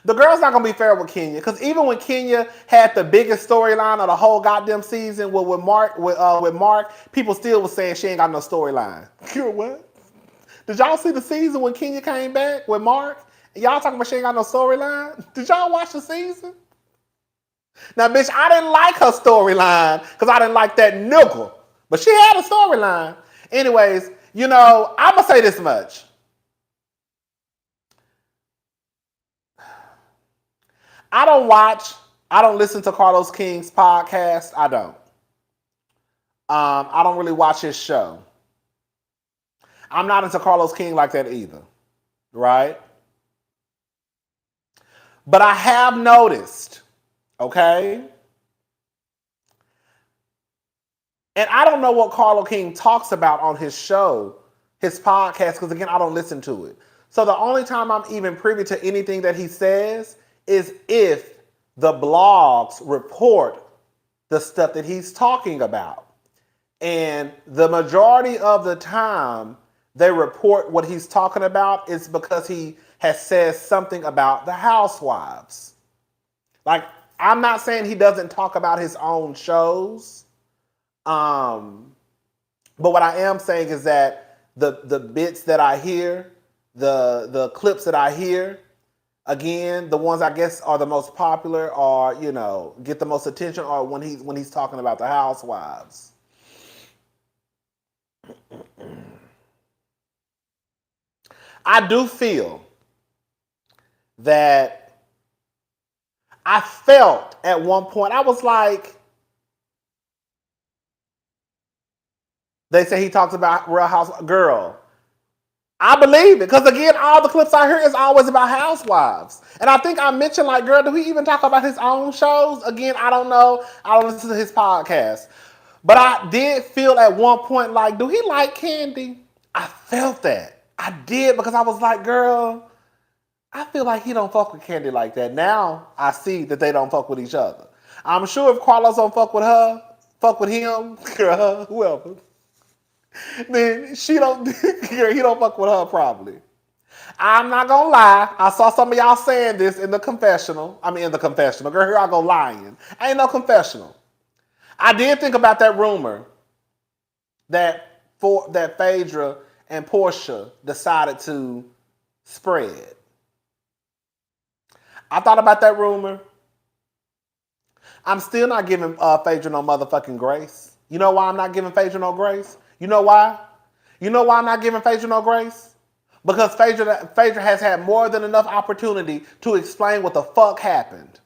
The girl's not gonna be fair with Kenya, because even when Kenya had the biggest storyline of the whole goddamn season with Mark, people still was saying she ain't got no storyline. Girl, what? Did y'all see the season when Kenya came back with Mark? Y'all talking about she ain't got no storyline? Did y'all watch the season? Now, bitch, I didn't like her storyline because I didn't like that nigga. But she had a storyline. Anyways, I'm gonna say this much. I don't watch I don't listen to Carlos King's podcast. I don't. I don't really watch his show. I'm not into Carlos King like that either, right? But I have noticed, okay? And I don't know what Carlos King talks about on his show, his podcast, because again, I don't listen to it. So the only time I'm even privy to anything that he says is if the blogs report the stuff that he's talking about. And the majority of the time they report what he's talking about is because he has said something about the housewives. Like, I'm not saying he doesn't talk about his own shows. But what I am saying is that the bits that I hear, the clips that I hear, again, the ones I guess are the most popular or, you know, get the most attention are when he's talking about the housewives. I do feel that I felt at one point, I was like, they say he talks about Real House Girl. I believe it. Because again, all the clips I hear is always about housewives. And I think I mentioned, like, girl, do he even talk about his own shows? Again, I don't know. I don't listen to his podcast. But I did feel at one point like, do he like Kandi? I felt that. I did because I was like, girl, I feel like he don't fuck with Kandi like that. Now I see that they don't fuck with each other. I'm sure if Carlos don't fuck with her, fuck with him, girl, whoever, then she don't, he don't fuck with her probably. I'm not gonna lie. I saw some of y'all saying this in the confessional. Girl, here I go lying. Ain't no confessional. I did think about that rumor that Phaedra and Portia decided to spread. I thought about that rumor. I'm still not giving Phaedra no motherfucking grace. You know why I'm not giving Phaedra no grace? You know why? You know why I'm not giving Phaedra no grace? Because Phaedra has had more than enough opportunity to explain what the fuck happened.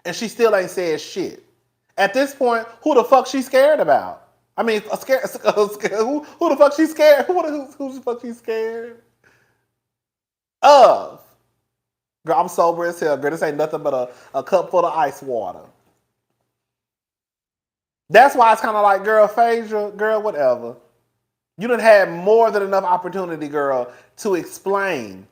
And she still ain't said shit. At this point, who the fuck she scared about? I mean, who the fuck she scared? Who the fuck she scared of? Girl, I'm sober as hell. Girl, this ain't nothing but a cup full of ice water. That's why it's kind of like, girl, Phaedra, girl, whatever. You done had more than enough opportunity, girl, to explain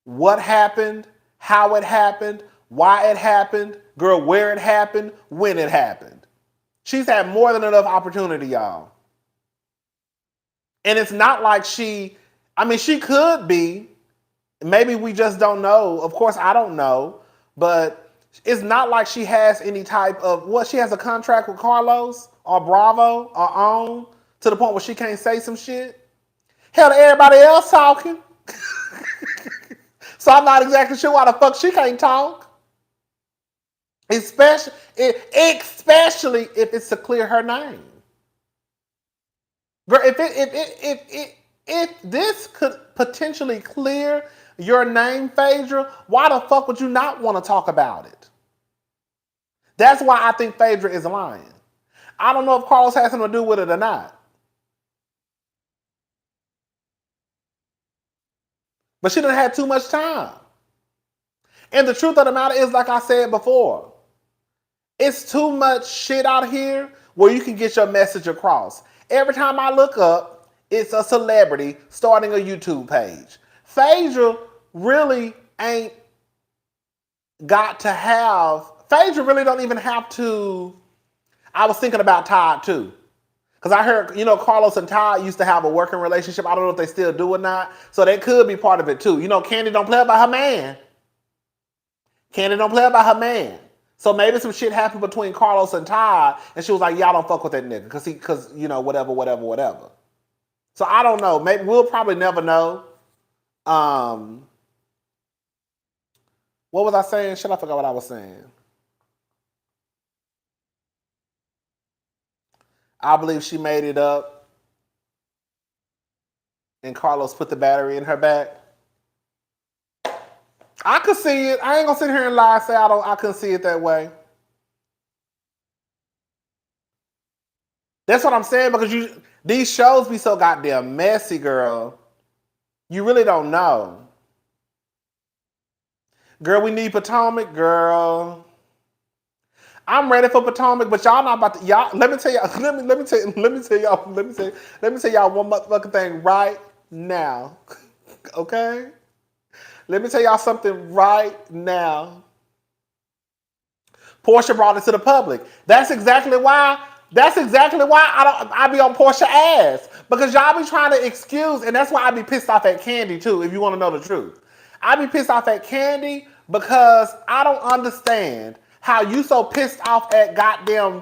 what happened, how it happened, why it happened, girl, where it happened, when it happened. She's had more than enough opportunity, y'all. And it's not like she could be. Maybe we just don't know. Of course, I don't know. But it's not like she has any type of, she has a contract with Carlos or Bravo or OWN to the point where she can't say some shit. Hell, everybody else talking. So I'm not exactly sure why the fuck she can't talk. Especially if it's to clear her name. Girl, if this could potentially clear your name, Phaedra, why the fuck would you not want to talk about it? That's why I think Phaedra is lying. I don't know if Carlos has something to do with it or not. But she done had too much time. And the truth of the matter is, like I said before, it's too much shit out here where you can get your message across. Every time I look up, it's a celebrity starting a YouTube page. Phaedra really ain't got to have, Phaedra really don't even have to, I was thinking about Todd too. Because I heard, Carlos and Todd used to have a working relationship. I don't know if they still do or not. So they could be part of it too. Kandi don't play about her man. Kandi don't play about her man. So maybe some shit happened between Carlos and Todd, and she was like, y'all don't fuck with that nigga. Because whatever. So I don't know. Maybe we'll probably never know. What was I saying? Shit, I forgot what I was saying. I believe she made it up. And Carlos put the battery in her back. I could see it. I ain't gonna sit here and lie and say I couldn't see it that way. That's what I'm saying, because these shows be so goddamn messy, girl. You really don't know. Girl, we need Potomac, girl. I'm ready for Potomac, but y'all not about to. Y'all, let me tell y'all. Let me tell y'all one motherfucking thing right now. Okay? Let me tell y'all something right now. Portia brought it to the public. That's exactly why I be on Portia ass. Because y'all be trying to excuse, and that's why I be pissed off at Kandi too, if you want to know the truth. I be pissed off at Kandi because I don't understand how you so pissed off at goddamn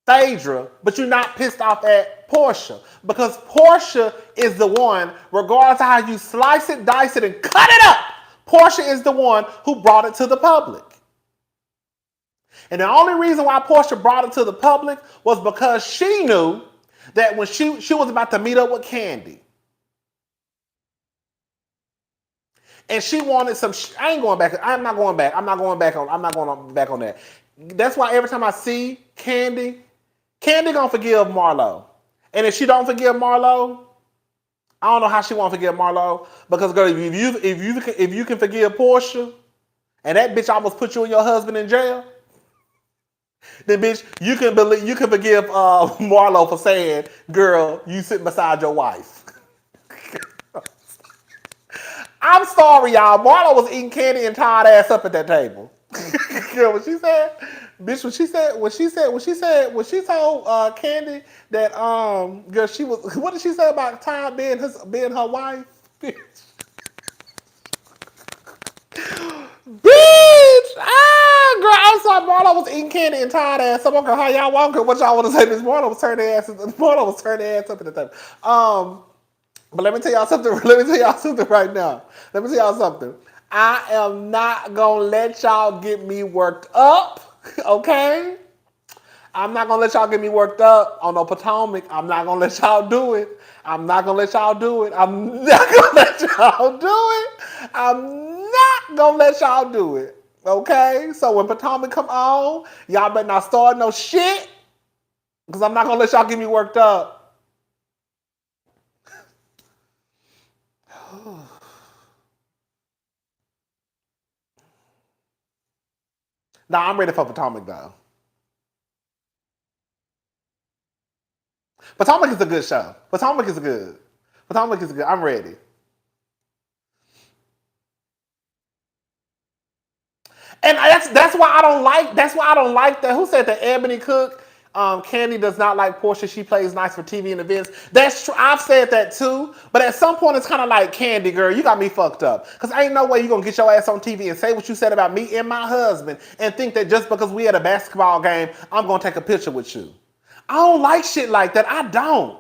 Phaedra, but you're not pissed off at Portia. Because Portia is the one, regardless of how you slice it, dice it, and cut it up, Portia is the one who brought it to the public. And the only reason why Portia brought it to the public was because she knew that when she was about to meet up with Kandi. And she wanted some. I ain't going back. I'm not going back. I'm not going back on that. That's why every time I see Kandi gonna forgive MarLOW. And if she don't forgive MarLOW, I don't know how she won't forgive MarLOW. Because girl, if you can forgive Portia, and that bitch almost put you and your husband in jail, then bitch, you can forgive MarLOW for saying, girl, you sitting beside your wife. I'm sorry, y'all. MarLOW was eating candy and tired ass up at that table. Girl, what she said, bitch, when she told Kandi that girl, she was, what did she say about time being her wife? Bitch. Bitch! Girl, I'm sorry, MarLOW was eating candy and tired ass up. Okay, how y'all walking? What y'all want to say? This MarLOW was turning ass up at the table. But let me tell y'all something. Right now. Let me tell y'all something. I am not gonna let y'all get me worked up. Okay? I'm not gonna let y'all get me worked up on no Potomac. I'm not gonna let y'all do it. I'm not gonna let y'all do it. Okay? So when Potomac come on, y'all better not start no shit. Because I'm not gonna let y'all get me worked up. Nah, I'm ready for Potomac though. Potomac is a good show. Potomac is good. I'm ready. And that's why I don't like that. Who said that? Ebony Cook. Kandi does not like Portia. She plays nice for TV and events. That's true. I've said that too. But at some point, it's kind of like, Kandi, girl, you got me fucked up. Because ain't no way you going to get your ass on TV and say what you said about me and my husband and think that just because we at a basketball game, I'm going to take a picture with you. I don't like shit like that. I don't.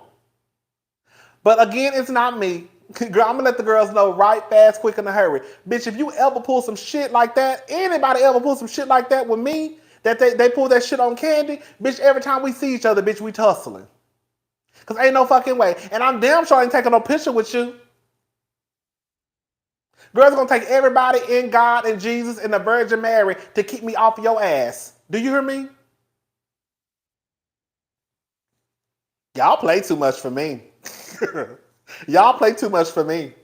But again, it's not me. Girl, I'm going to let the girls know right, fast, quick, in a hurry. Bitch, if you ever pull some shit like that, anybody ever pull some shit like that with me, that they pull that shit on Kandi, bitch, every time we see each other, bitch, we tussling. Because ain't no fucking way. And I'm damn sure I ain't taking no picture with you. Girls gonna take everybody in God and Jesus and the Virgin Mary to keep me off your ass. Do you hear me? Y'all play too much for me. Y'all play too much for me.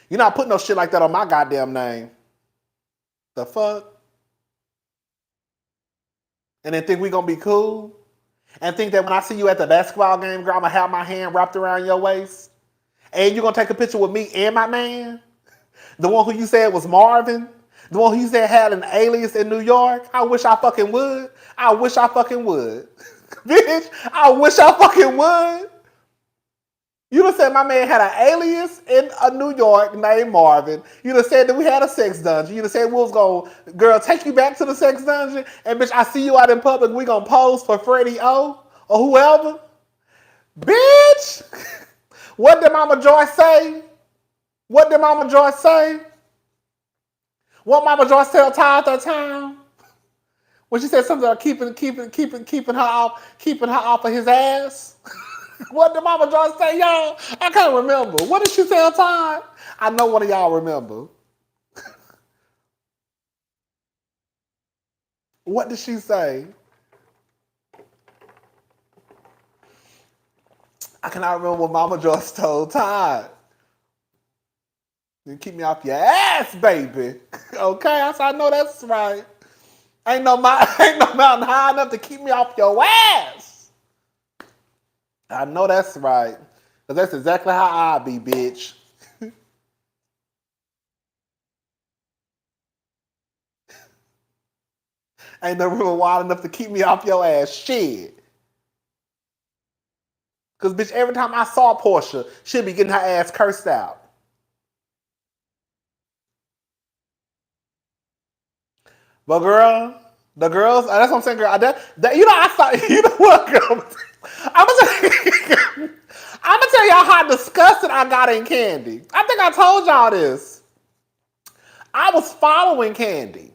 You're not putting no shit like that on my goddamn name. The fuck? And then think we gonna be cool? And think that when I see you at the basketball game, girl, I'm gonna have my hand wrapped around your waist? And you gonna take a picture with me and my man? The one who you said was Marvin? The one who you said had an alias in New York? I wish I fucking would. Bitch, I wish I fucking would. You done said my man had an alias in New York named Marvin. You done said that we had a sex dungeon. You done said we was gonna, girl, take you back to the sex dungeon. And bitch, I see you out in public. We gonna pose for Freddie O or whoever. Bitch! What did Mama Joyce say? What Mama Joyce tell Ty at that time? When she said something about keeping her off of his ass. What did Mama Joyce say, y'all? I can't remember. What did she say on time? I know one of y'all remember. What did she say? I cannot remember what Mama Joyce told Todd. You keep me off your ass, baby. Okay, I said, I know that's right. Ain't no mountain high enough to keep me off your ass. I know that's right. Because that's exactly how I be, bitch. Ain't no river wide enough to keep me off your ass. Shit. Because, bitch, every time I saw Portia, she'd be getting her ass cursed out. But, girl, the girls, that's what I'm saying, girl. I saw, you know what, girl? I'm going to tell y'all how disgusted I got in Kandi. I think I told y'all this. I was following Kandi.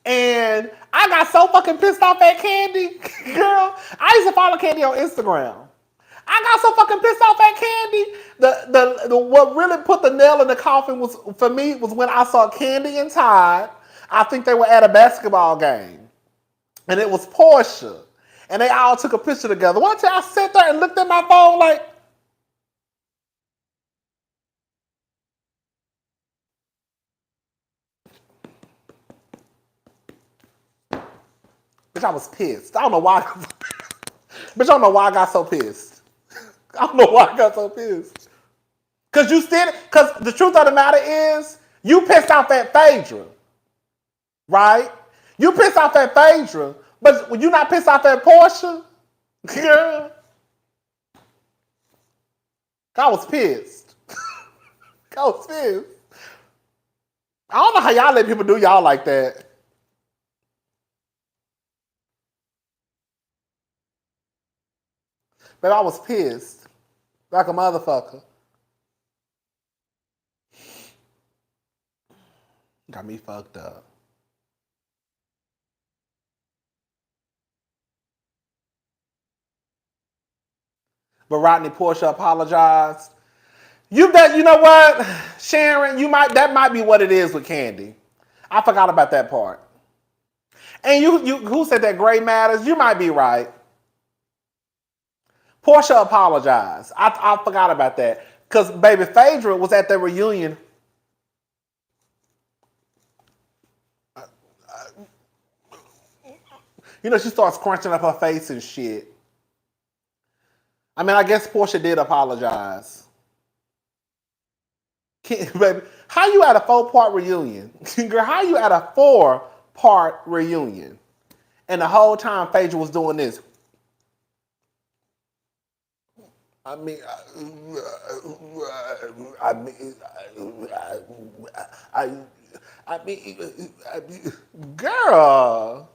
And I got so fucking pissed off at Kandi. Girl, I used to follow Kandi on Instagram. I got so fucking pissed off at Kandi. The what really put the nail in the coffin was for me was when I saw Kandi and Todd. I think they were at a basketball game. And it was Portia. And they all took a picture together. One time I sat there and looked at my phone like, bitch, I was pissed. I don't know why. Bitch, I don't know why I got so pissed. I don't know why I got so pissed. Because the truth of the matter is, you pissed off at Phaedra. Right? You pissed off at Phaedra, but when you not pissed off at Portia, girl, I was pissed. I was pissed. I don't know how y'all let people do y'all like that. But I was pissed. Like a motherfucker. Got me fucked up. But Rodney Portia apologized. You know what, Sharon? That might be what it is with Kandi. I forgot about that part. And you who said that gray matters? You might be right. Portia apologized. I forgot about that. Because baby Phaedra was at the reunion. You know, she starts crunching up her face and shit. I mean, I guess Portia did apologize. Baby, how you at a 4-part reunion? Girl, how you at a 4-part reunion? And the whole time Phaedra was doing this. Girl.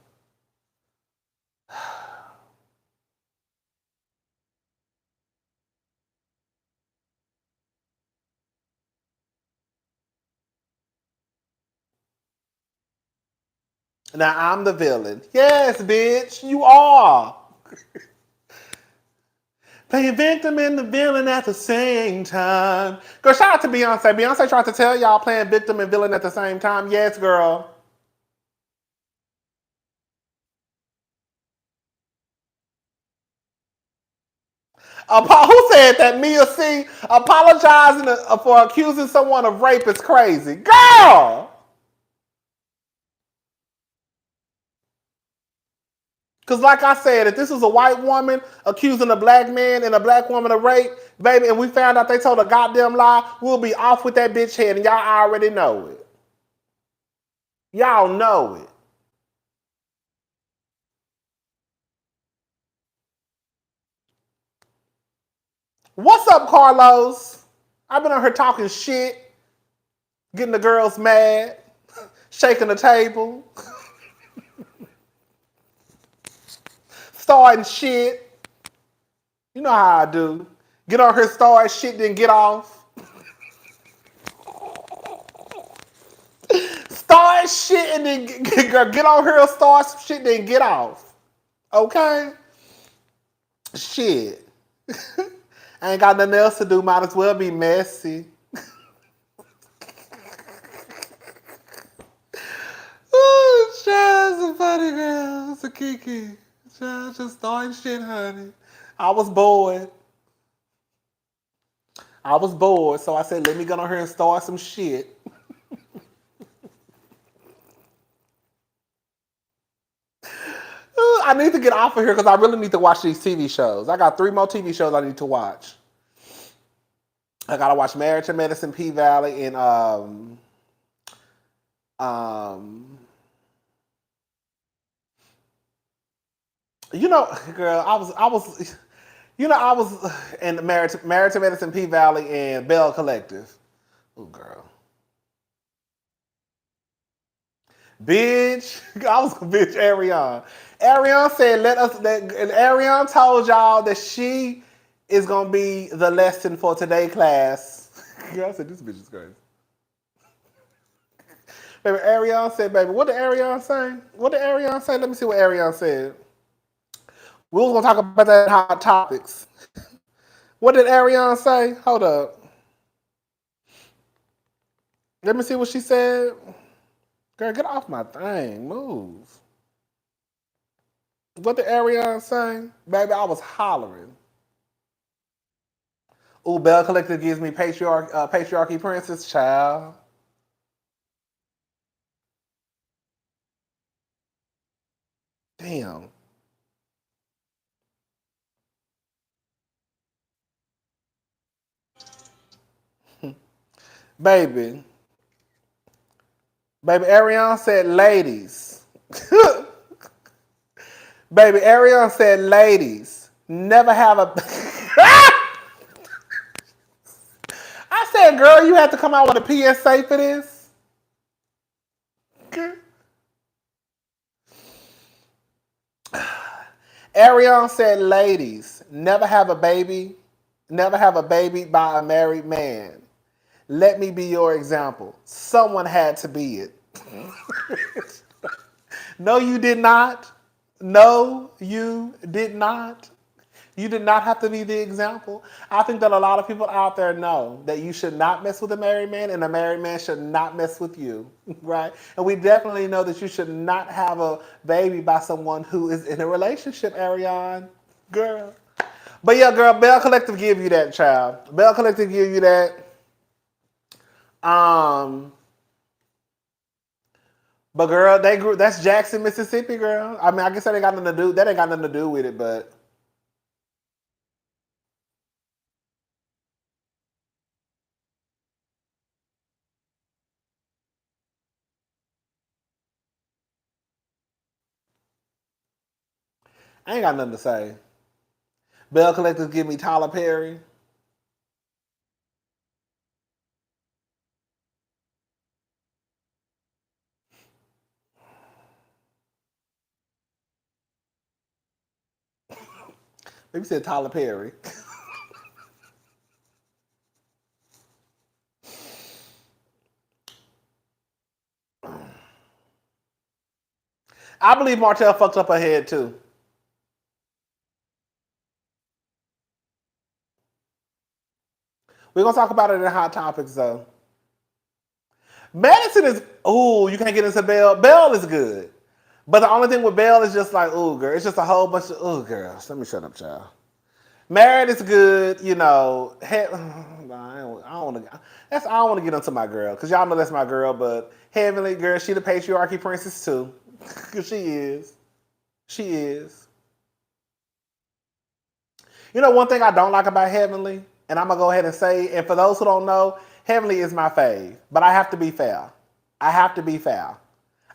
Now I'm the villain. Yes, bitch, you are. Playing victim and the villain at the same time. Girl, shout out to Beyonce. Beyonce tried to tell y'all playing victim and villain at the same time. Yes, girl. Who said that Mia C apologizing for accusing someone of rape is crazy? Girl! Because like I said, if this was a white woman accusing a black man and a black woman of rape, baby, and we found out they told a goddamn lie, we'll be off with that bitch head, and y'all already know it. Y'all know it. What's up, Carlos? I've been on here talking shit, getting the girls mad, shaking the table, starting shit. You know how I do. Get on here, start shit, then get off. Start shit and then get on here, start some shit, then get off. Okay? Shit. I ain't got nothing else to do. Might as well be messy. Oh, shit. That's a funny girl. It's a Kiki. Just starting shit, honey. I was bored. So I said, let me get on here and start some shit. I need to get off of here because I really need to watch these TV shows. I got 3 more TV shows I need to watch. I gotta watch Married to Medicine, P Valley, and you know, girl, I was in Married to Medicine, P Valley, and Bell Collective. Oh, girl. Bitch, I was a bitch, Ariane. Ariane said, and Ariane told y'all that she is gonna be the lesson for today class. I said, this bitch is crazy. Baby, Ariane said, baby, what did Ariane say? Let me see what Ariane said. We was gonna talk about that in Hot Topics. What did Ariane say? Hold up. Let me see what she said. Girl, get off my thing. Move. What did Ariane say? Baby, I was hollering. Ooh, Bell Collective gives me Patriarchy Princess, child. Damn. Baby, Ariane said ladies. Baby, Ariane said ladies. Never have a... I said, girl, you have to come out with a PSA for this? Ariane said ladies. Never have a baby by a married man. Let me be your example. Someone had to be it. No, you did not. No, you did not. You did not have to be the example. I think that a lot of people out there know that you should not mess with a married man and a married man should not mess with you, right? And we definitely know that you should not have a baby by someone who is in a relationship, Ariane. Girl. But yeah, girl, Bell Collective give you that, child. Bell Collective give you that. But girl, that's Jackson, Mississippi, girl. I mean, I guess that ain't got nothing to do with it, but I ain't got nothing to say. Bell Collective give me Tyler Perry. Maybe said Tyler Perry. I believe Martell fucked up her head too. We're gonna talk about it in Hot Topics though. Madison is you can't get into Bell. Bell is good. But the only thing with Bell is just like, ooh, girl, it's just a whole bunch of girls. Let me shut up, child. Married is good, you know. I don't want to get into my girl because y'all know that's my girl. But Heavenly girl, she the patriarchy princess too. She is. She is. You know one thing I don't like about Heavenly, and I'm gonna go ahead and say, and for those who don't know, Heavenly is my fave, but I have to be fair. I have to be fair.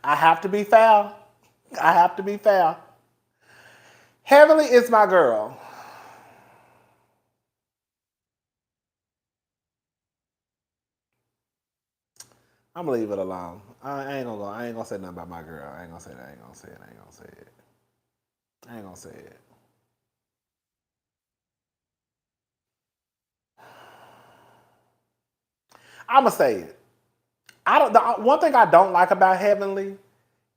I have to be fair. I have to be fair. Heavenly is my girl. I'm gonna leave it alone. I ain't gonna say nothing about my girl. I ain't gonna say that. I ain't gonna say it. I ain't gonna say it. I ain't gonna say it. I'm gonna say it. The one thing I don't like about Heavenly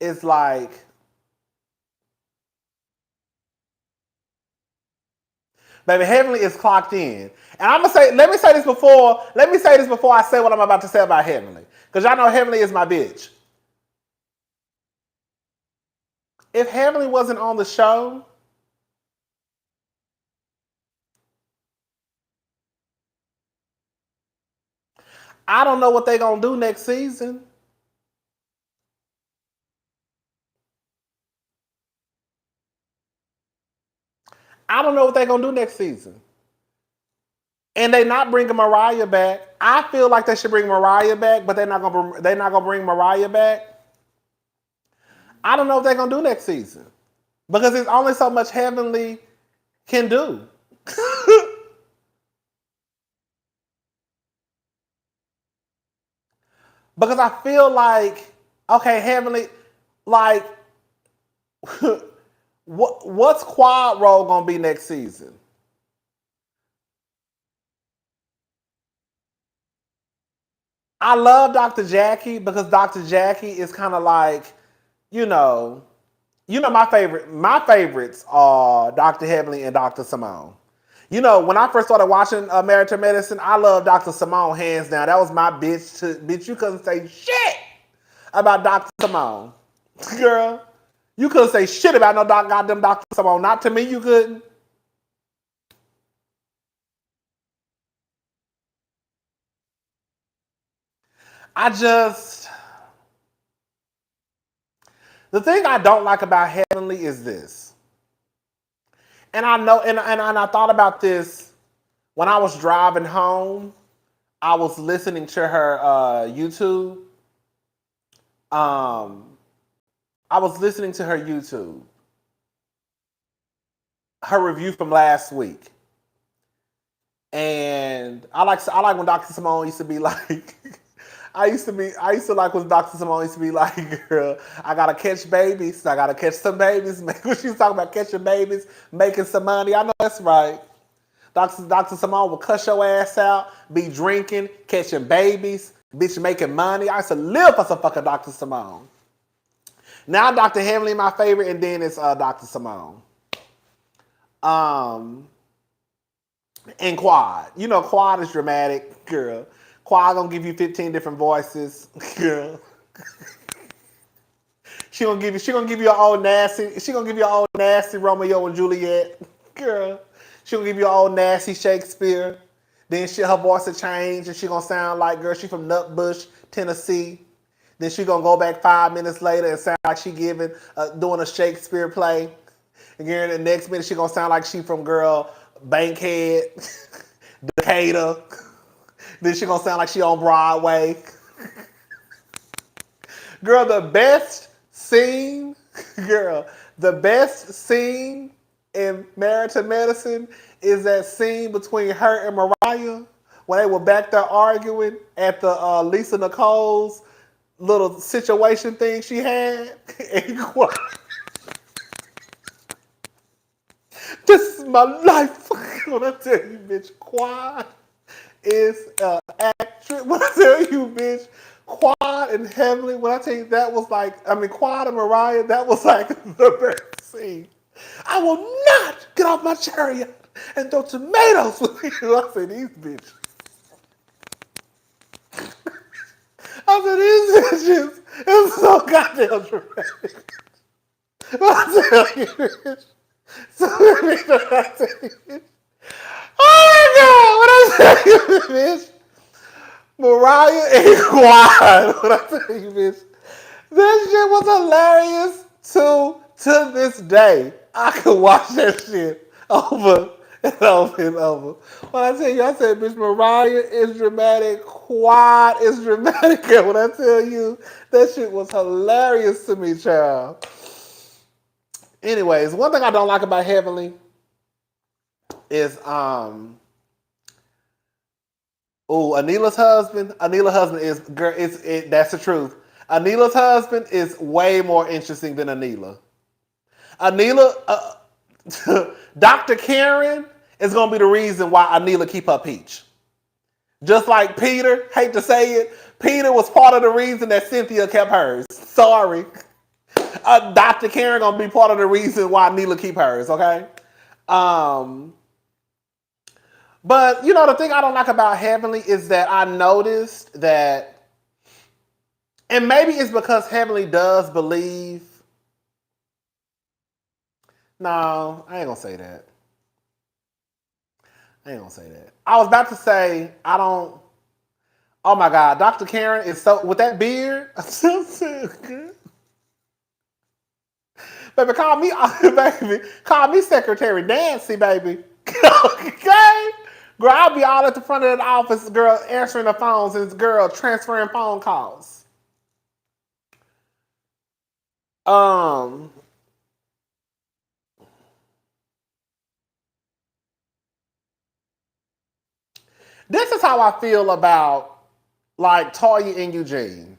is like, baby, Heavenly is clocked in. And I'm gonna say, let me say this before I say what I'm about to say about Heavenly. Because y'all know Heavenly is my bitch. If Heavenly wasn't on the show, I don't know what they're going to do next season. I don't know what they're going to do next season. And they're not bringing Mariah back. I feel like they should bring Mariah back, but they're not gonna bring Mariah back. I don't know what they're gonna do next season because there's only so much Heavenly can do. Because I feel like, okay, Heavenly, like, what's Quad role gonna be next season? I love Dr. Jackie because Dr. Jackie is kind of like, you know, my favorites are Dr. Heavenly and Dr. Simone. You know, when I first started watching Married to Medicine, I loved Dr. Simone hands down. That was my bitch. Bitch, you couldn't say shit about Dr. Simone. Girl, you couldn't say shit about no goddamn Dr. Simone. Not to me, you couldn't. I just... The thing I don't like about Heavenly is this. And I know, and I thought about this when I was driving home. I was listening to her YouTube. I was listening to her YouTube. Her review from last week. And I like when Dr. Simone used to be like, I used to like when Dr. Simone used to be like, girl, I gotta catch babies. I gotta catch some babies. When she was talking about catching babies, making some money. I know that's right. Dr. Simone will cuss your ass out, be drinking, catching babies, bitch making money. I used to live for some fucking Dr. Simone. Now Dr. Heavenly my favorite, and then it's Dr. Simone. And Quad. You know Quad is dramatic, girl. Quad gonna give you 15 different voices, girl. She gonna give you your old nasty. She gonna give you your old nasty Romeo and Juliet, girl. She gonna give you your old nasty Shakespeare. Then her voice will change, and she gonna sound like, girl, she from Nutbush, Tennessee. Then she gonna go back 5 minutes later and sound like she doing a Shakespeare play. And then the next minute she gonna sound like she from Bankhead, Decatur. Then she gonna sound like she on Broadway. Girl, the best scene in Married to Medicine is that scene between her and Mariah when they were back there arguing at the Lisa Nicole's little situation thing she had. This is my life. When I tell you, bitch, Quad is an actress. When I tell you, bitch, Quad and Heavenly, when I tell you that was like, Quad and Mariah, that was like the best scene. I will not get off my chariot and throw tomatoes with you. I said, these bitches. I said, these bitches is so goddamn dramatic. I tell you, bitch. So let me tell you, bitch. Oh my God, what I tell you, bitch. Mariah and Quad, what I tell you, bitch. That shit was hilarious to this day. I could watch that shit over and over and over. When I tell you, I said, bitch, Mariah is dramatic, Quad is dramatic. And when I tell you, that shit was hilarious to me, child. Anyways, one thing I don't like about Heavenly is Anila's husband. Anila's husband is girl. That's the truth. Anila's husband is way more interesting than Anila. Dr. Karen is gonna be the reason why Anila keep her peach. Just like Peter, hate to say it, Peter was part of the reason that Cynthia kept hers. Sorry. Dr. Karen gonna be part of the reason why Anila keep hers, okay? But, the thing I don't like about Heavenly is that I noticed that, and maybe it's because Heavenly does believe No, I ain't gonna say that. I ain't gonna say that. I was about to say I don't. Oh my God, Dr. Karen is so with that beard. Baby, call me, baby, call me Secretary Nancy, baby. Okay, girl, I'll be all at the front of the office, girl, answering the phones and girl transferring phone calls. Um, this is how I feel about like Toya and Eugene.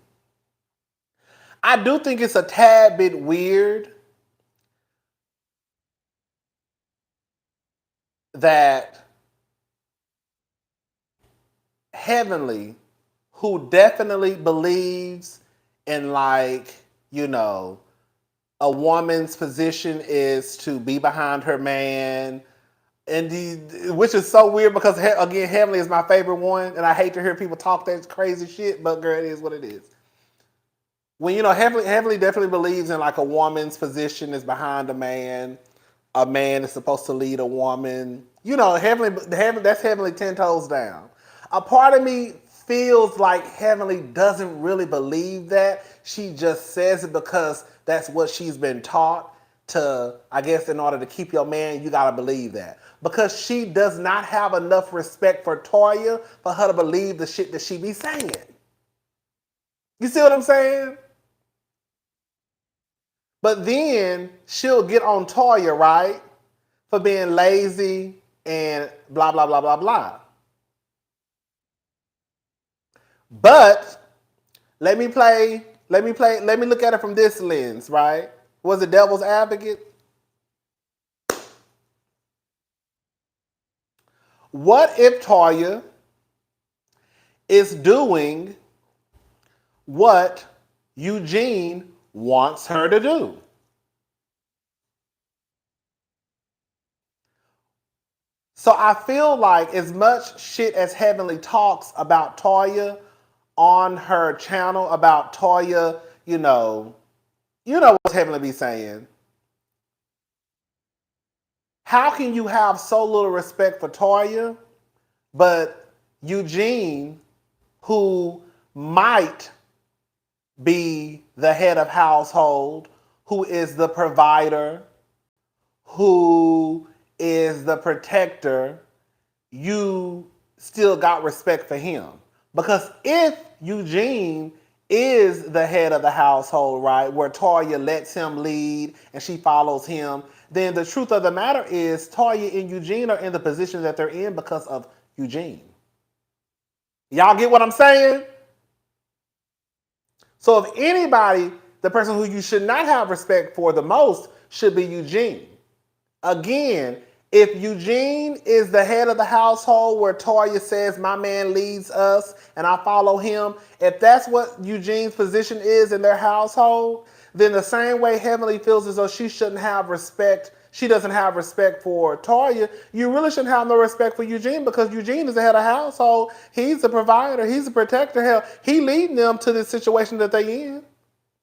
I do think it's a tad bit weird that Heavenly, who definitely believes in like, you know, a woman's position is to be behind her man. And which is so weird because again, Heavenly is my favorite one, and I hate to hear people talk that crazy shit, but girl, it is what it is. When you know, Heavenly definitely believes in like a woman's position is behind a man is supposed to lead a woman. You know, that's Heavenly 10 toes down. A part of me feels like Heavenly doesn't really believe that. She just says it because that's what she's been taught to, I guess, in order to keep your man, you gotta believe that. Because she does not have enough respect for Toya for her to believe the shit that she be saying. You see what I'm saying? But then she'll get on Toya, right? For being lazy and blah, blah, blah, blah, blah. But let me look at it from this lens, right? Was the devil's advocate? What if Toya is doing what Eugene wants her to do? So I feel like as much shit as Heavenly talks about Toya on her channel, about Toya, you know what Heavenly be saying. How can you have so little respect for Toya, but Eugene, who might be the head of household, who is the provider, who is the protector, you still got respect for him? Because if Eugene is the head of the household, right, where Toya lets him lead and she follows him, then the truth of the matter is Toya and Eugene are in the position that they're in because of Eugene. Y'all get what I'm saying? So if anybody, the person who you should not have respect for the most should be Eugene. Again, if Eugene is the head of the household where Toya says, my man leads us and I follow him, if that's what Eugene's position is in their household, then the same way Heavenly feels as though she shouldn't have respect, she doesn't have respect for Toya, you really shouldn't have no respect for Eugene because Eugene is the head of the household. He's the provider. He's the protector. Hell, he leading them to the situation that they in.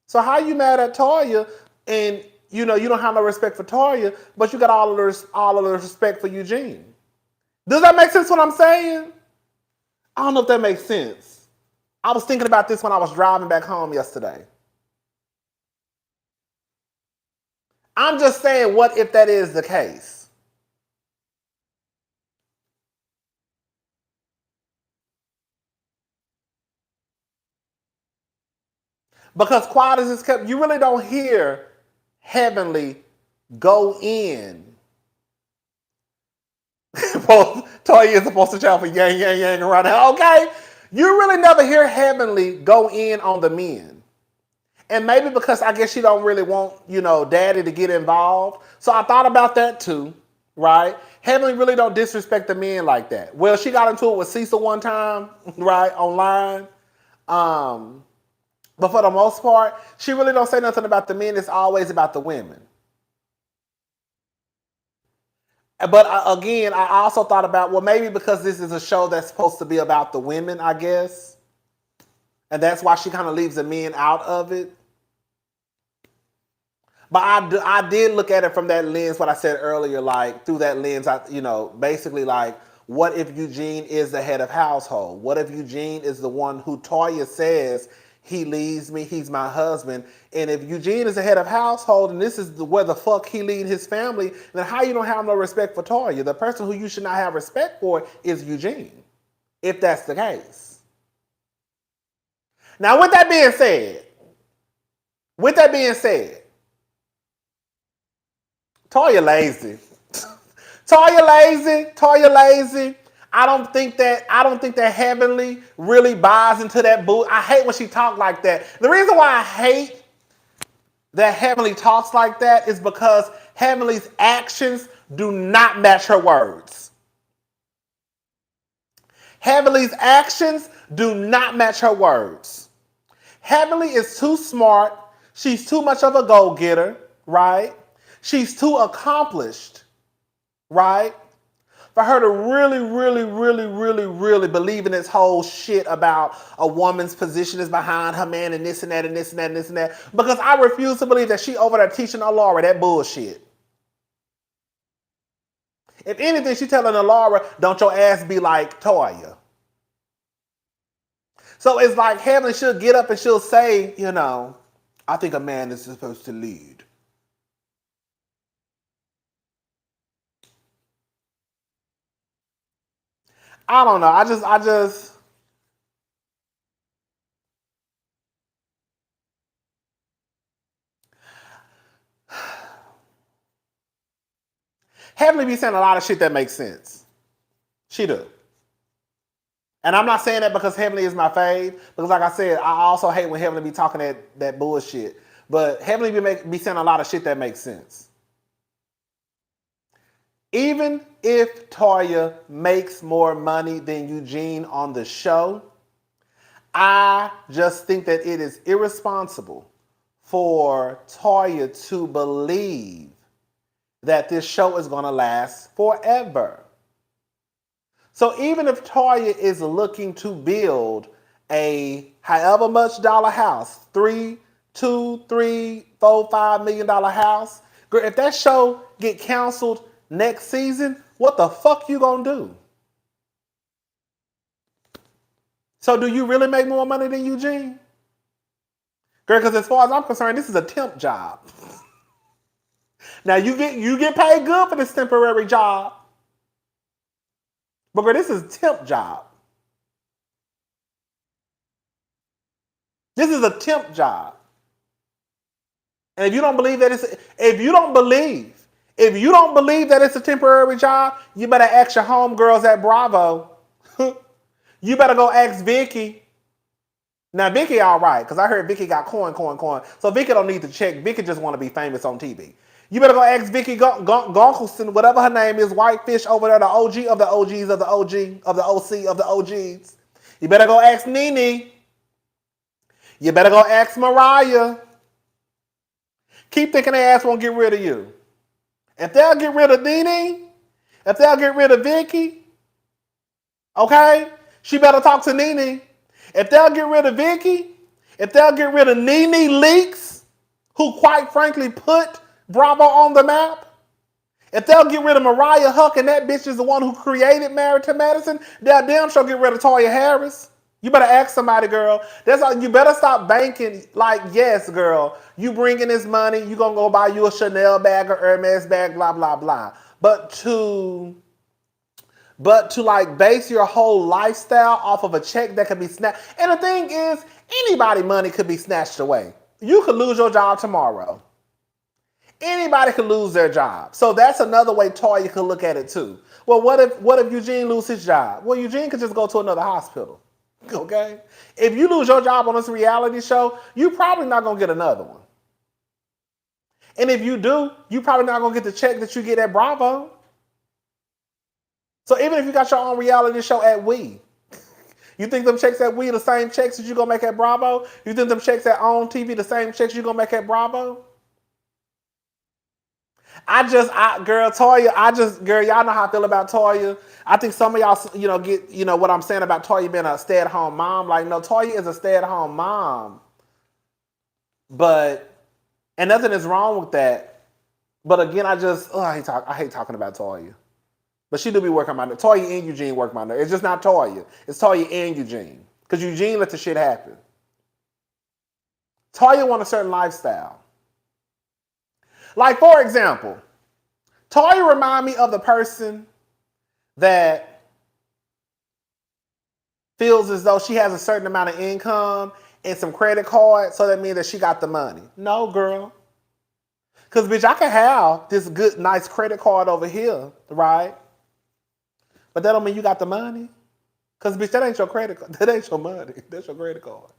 So how you mad at Toya and you know you don't have no respect for Toya, but you got all of the respect for Eugene? Does that make sense what I'm saying? I don't know if that makes sense. I was thinking about this when I was driving back home yesterday. I'm just saying, what if that is the case? Because quiet as it's kept, you really don't hear Heavenly go in. Toya is supposed to shout for yang, yang, yang around there. Okay? You really never hear Heavenly go in on the men. And maybe because I guess she don't really want, Daddy to get involved. So I thought about that too, right? Heavenly really don't disrespect the men like that. Well, she got into it with Cecil one time, right, online. But for the most part, she really don't say nothing about the men. It's always about the women. But again, I also thought about, well, maybe because this is a show that's supposed to be about the women, I guess. And that's why she kind of leaves the men out of it. But I did look at it from that lens, what I said earlier, like through that lens, basically like, what if Eugene is the head of household? What if Eugene is the one who Toya says, he leaves me, he's my husband. And if Eugene is the head of household and this is where the fuck he lead his family, then how you don't have no respect for Toya? The person who you should not have respect for is Eugene, if that's the case. Now, with that being said, Toya lazy. Toya lazy. I don't think that Heavenly really buys into that bull. I hate when she talks like that. The reason why I hate that Heavenly talks like that is because Heavenly's actions do not match her words. Heavenly's actions do not match her words. Heavenly is too smart. She's too much of a go-getter, right? She's too accomplished, right? For her to really believe in this whole shit about a woman's position is behind her man and this and that and this and that and this and that. Because I refuse to believe that she over there teaching Laura that bullshit. If anything, she telling Laura, don't your ass be like Toya. So it's like Heavenly should get up and she'll say, I think a man is supposed to lead. I don't know. I just. Heavenly be saying a lot of shit that makes sense. She do. And I'm not saying that because Heavenly is my fave. Because like I said, I also hate when Heavenly be talking that bullshit. But Heavenly be saying a lot of shit that makes sense. Even if Toya makes more money than Eugene on the show, I just think that it is irresponsible for Toya to believe that this show is going to last forever. So even if Toya is looking to build a however much dollar house, $3, $2, $3, $4, $5 million house, if that show get canceled next season, what the fuck you gonna do? So do you really make more money than Eugene? Girl, because as far as I'm concerned, this is a temp job. Now you get paid good for this temporary job. But girl, this is a temp job. This is a temp job. And if you don't believe that it's a temporary job, you better ask your homegirls at Bravo. You better go ask Vicky. Now Vicky all right, because I heard Vicky got coin. So Vicky don't need to check. Vicky just want to be famous on TV. You better go ask Vicky Gonkelson, whatever her name is, Whitefish over there, the OG of the OGs of the OG of the OC of the OGs. You better go ask Nene. You better go ask Mariah. Keep thinking their ass won't get rid of you. If they'll get rid of Nene, if they'll get rid of Vicky, okay, she better talk to Nene. If they'll get rid of Vicky, if they'll get rid of Nene Leakes, who quite frankly put Bravo on the map, if they'll get rid of Mariah Huck and that bitch is the one who created Married to Madison, they'll damn sure get rid of Toya Harris. You better ask somebody, girl. That's all. You better stop banking. Like, yes, girl, you bringing this money, you gonna go buy you a Chanel bag or Hermes bag, blah blah blah. But to like base your whole lifestyle off of a check that could be snatched. And the thing is, anybody money could be snatched away. You could lose your job tomorrow. Anybody could lose their job. So that's another way Toya could look at it too. Well, what if Eugene loses his job? Well, Eugene could just go to another hospital. Okay? If you lose your job on this reality show, you're probably not going to get another one. And if you do, you're probably not going to get the check that you get at Bravo. So even if you got your own reality show at We, you think them checks at We the same checks that you're going to make at Bravo? You think them checks at OWN TV the same checks you're going to make at Bravo? Girl, y'all know how I feel about Toya. I think some of y'all, get, what I'm saying about Toya being a stay-at-home mom. Like, no, Toya is a stay-at-home mom. But And nothing is wrong with that. But again, I hate talking about Toya. But she do be working my nerve. Toya and Eugene work my nerve. It's just not Toya. It's Toya and Eugene. Because Eugene let the shit happen. Toya want a certain lifestyle. Like, for example, Toya remind me of the person that feels as though she has a certain amount of income and some credit cards, so that means that she got the money. No, girl. Because, bitch, I can have this good, nice credit card over here, right? But that don't mean you got the money. Because, bitch, that ain't your credit card. That ain't your money. That's your credit card.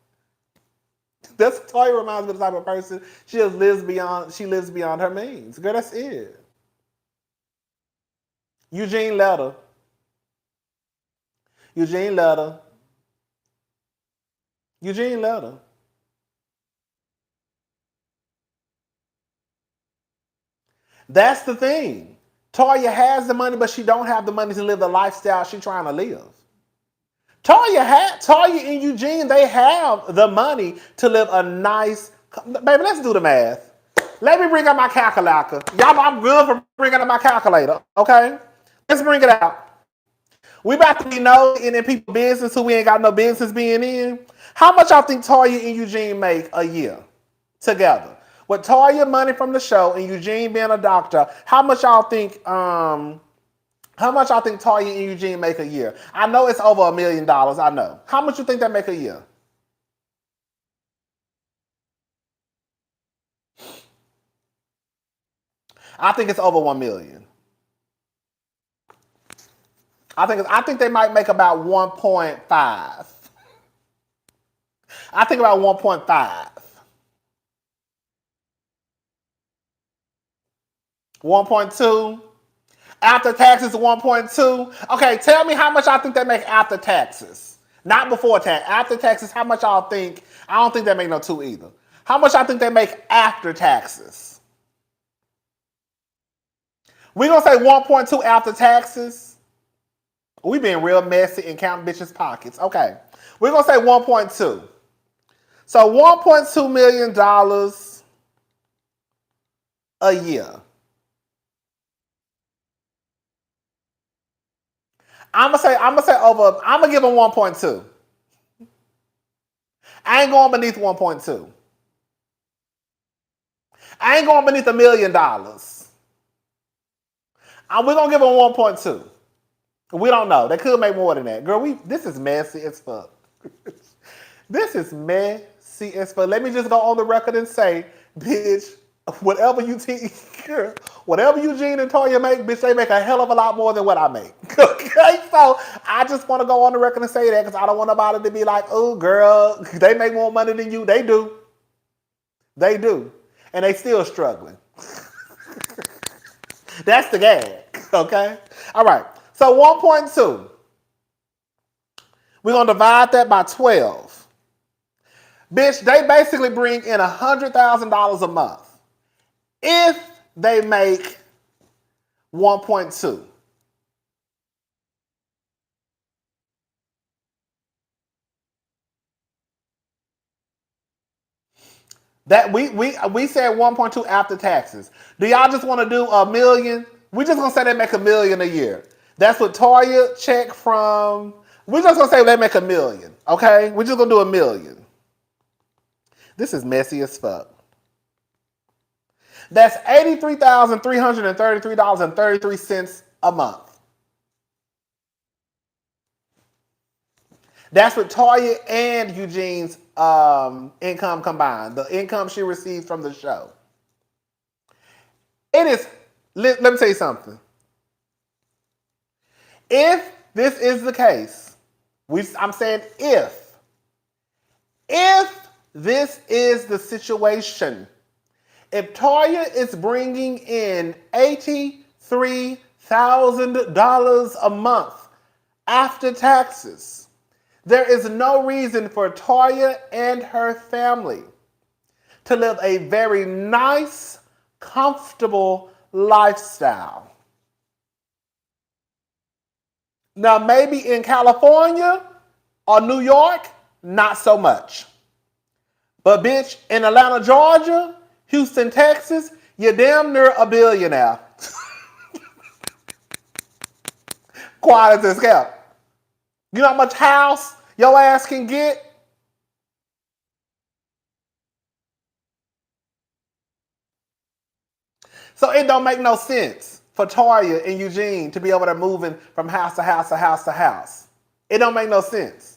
That's Toya reminds me of the type of person she lives beyond her means. Girl, that's it. Eugene Letter. That's the thing. Toya has the money, but she don't have the money to live the lifestyle she's trying to live. Toya and Eugene, they have the money to live a nice... Baby, let's do the math. Let me bring out my calculator. Y'all know I'm good for bringing out my calculator, okay? Let's bring it out. We about to be nosing in people's business who we ain't got no business being in. How much y'all think Toya and Eugene make a year together? With Toya money from the show and Eugene being a doctor, how much y'all think Toya and Eugene make a year? I know it's over $1 million, I know. How much you think they make a year? I think it's over 1 million. I think they might make about 1.5. I think about 1.5. 1.2. After taxes, 1.2. Okay, tell me how much I think they make after taxes. Not before tax. After taxes, how much y'all think? I don't think they make no 2 either. How much I think they make after taxes? We're going to say 1.2 after taxes. We being real messy and counting bitches' pockets. Okay. We're going to say 1.2. So $1.2 million a year. I'm gonna give them 1.2. I ain't going beneath 1.2. I ain't going beneath $1 million. We're gonna give them 1.2. We don't know. They could make more than that. Girl, this is messy as fuck. This is messy as fuck. Let me just go on the record and say, bitch, whatever Eugene and Toya make, bitch, they make a hell of a lot more than what I make. Okay, so I just want to go on the record and say that because I don't want nobody to be like, oh, girl, they make more money than you. They do. They do. And they still struggling. That's the gag, okay? All right, so 1.2. We're going to divide that by 12. Bitch, they basically bring in $100,000 a month if they make 1.2. That we said 1.2 after taxes. Do y'all just want to do $1 million? We just gonna say they make $1 million a year. That's what Toya check from. We're just gonna say they make $1 million. Okay, we're just gonna do $1 million. This is messy as fuck. That's $83,333.33 a month. That's with Toya and Eugene's income combined. The income she received from the show. It is, let me tell you something. If this is the case, I'm saying if this is the situation, if Toya is bringing in $83,000 a month after taxes, there is no reason for Toya and her family to live a very nice, comfortable lifestyle. Now, maybe in California or New York, not so much. But bitch, in Atlanta, Georgia, Houston, Texas, you're damn near a billionaire. Quiet as hell. You know how much house your ass can get? So it don't make no sense for Toya and Eugene to be over there moving from house to house to house to house. It don't make no sense.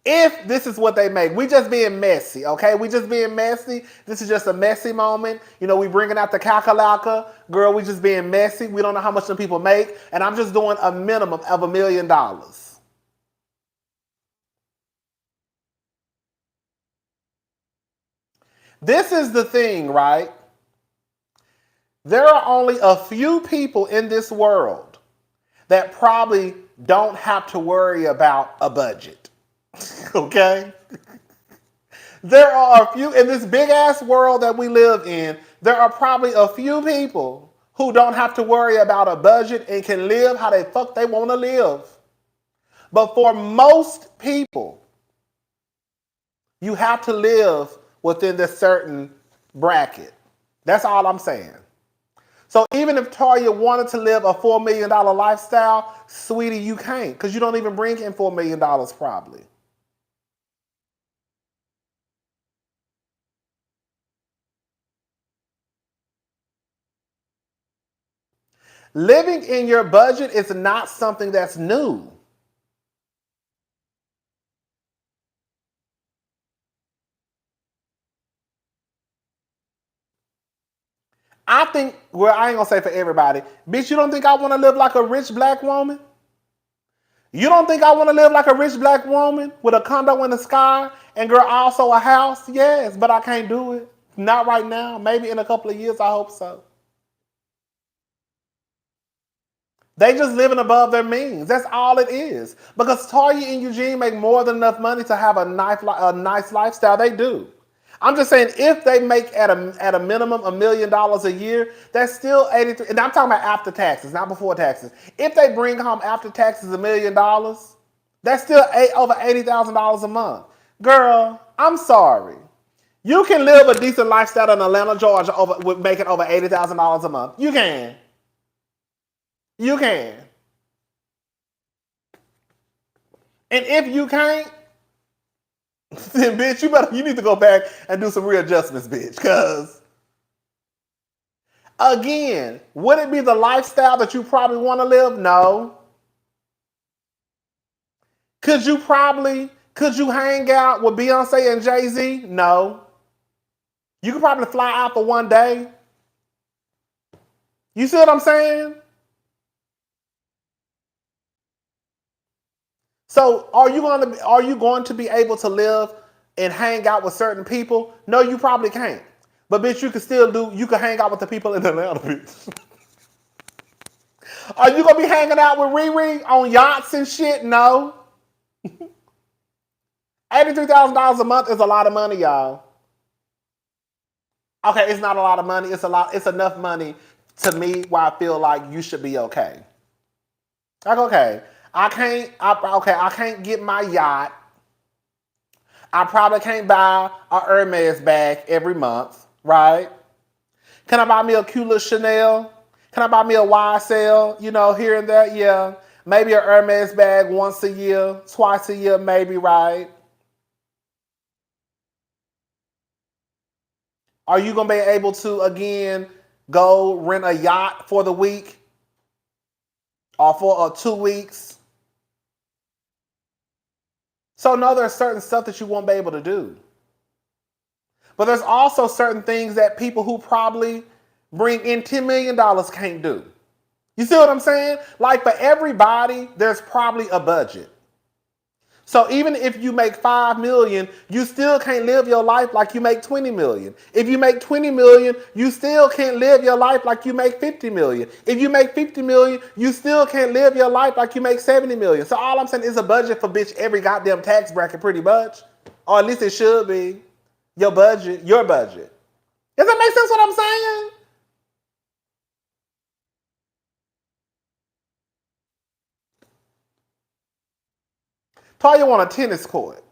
If this is what they make, we just being messy, okay? We just being messy. This is just a messy moment. You know, we bringing out the calculator. Girl, we just being messy. We don't know how much some people make. And I'm just doing a minimum of $1 million. This is the thing, right? There are only a few people in this world that probably don't have to worry about a budget. Okay? There are a few, in this big ass world that we live in, there are probably a few people who don't have to worry about a budget and can live how the fuck they want to live. But for most people, you have to live within this certain bracket. That's all I'm saying. So even if Toya wanted to live a $4 million lifestyle, sweetie, you can't because you don't even bring in $4 million probably. Living in your budget is not something that's new. I think, well, I ain't gonna say for everybody, bitch, you don't think I wanna live like a rich black woman? You don't think I wanna live like a rich black woman with a condo in the sky and girl also a house? Yes, but I can't do it. Not right now. Maybe in a couple of years, I hope so. They just living above their means. That's all it is. Because Toya and Eugene make more than enough money to have a nice lifestyle. They do. I'm just saying, if they make at a minimum $1 million a year, that's still 83. And I'm talking about after taxes, not before taxes. If they bring home after taxes $1 million, that's still over $80,000 a month. Girl, I'm sorry. You can live a decent lifestyle in Atlanta, Georgia, with making over $80,000 a month. You can. You can. And if you can't, then bitch, you need to go back and do some readjustments, bitch. Cause again, would it be the lifestyle that you probably want to live? No. Could you hang out with Beyonce and Jay-Z? No. You could probably fly out for one day. You see what I'm saying? So are you going to be able to live and hang out with certain people? No, you probably can't. But bitch, you can hang out with the people in Atlanta, bitch. Are you gonna be hanging out with Riri on yachts and shit? No. $83,000 a month is a lot of money, y'all. Okay, it's not a lot of money. It's enough money to me where I feel like you should be okay. Like, okay, I can't get my yacht. I probably can't buy a Hermes bag every month, right? Can I buy me a cute little Chanel? Can I buy me a YSL, here and there? Yeah. Maybe a Hermes bag once a year, twice a year, maybe, right? Are you going to be able to, again, go rent a yacht for the week or for 2 weeks? So, no, there's certain stuff that you won't be able to do. But there's also certain things that people who probably bring in $10 million can't do. You see what I'm saying? Like for everybody, there's probably a budget. So even if you make $5 million, you still can't live your life like you make $20 million. If you make $20 million, you still can't live your life like you make $50 million. If you make $50 million, you still can't live your life like you make $70 million. So all I'm saying is a budget for bitch every goddamn tax bracket pretty much. Or at least it should be. Your budget. Does that make sense what I'm saying? Toya want a tennis court.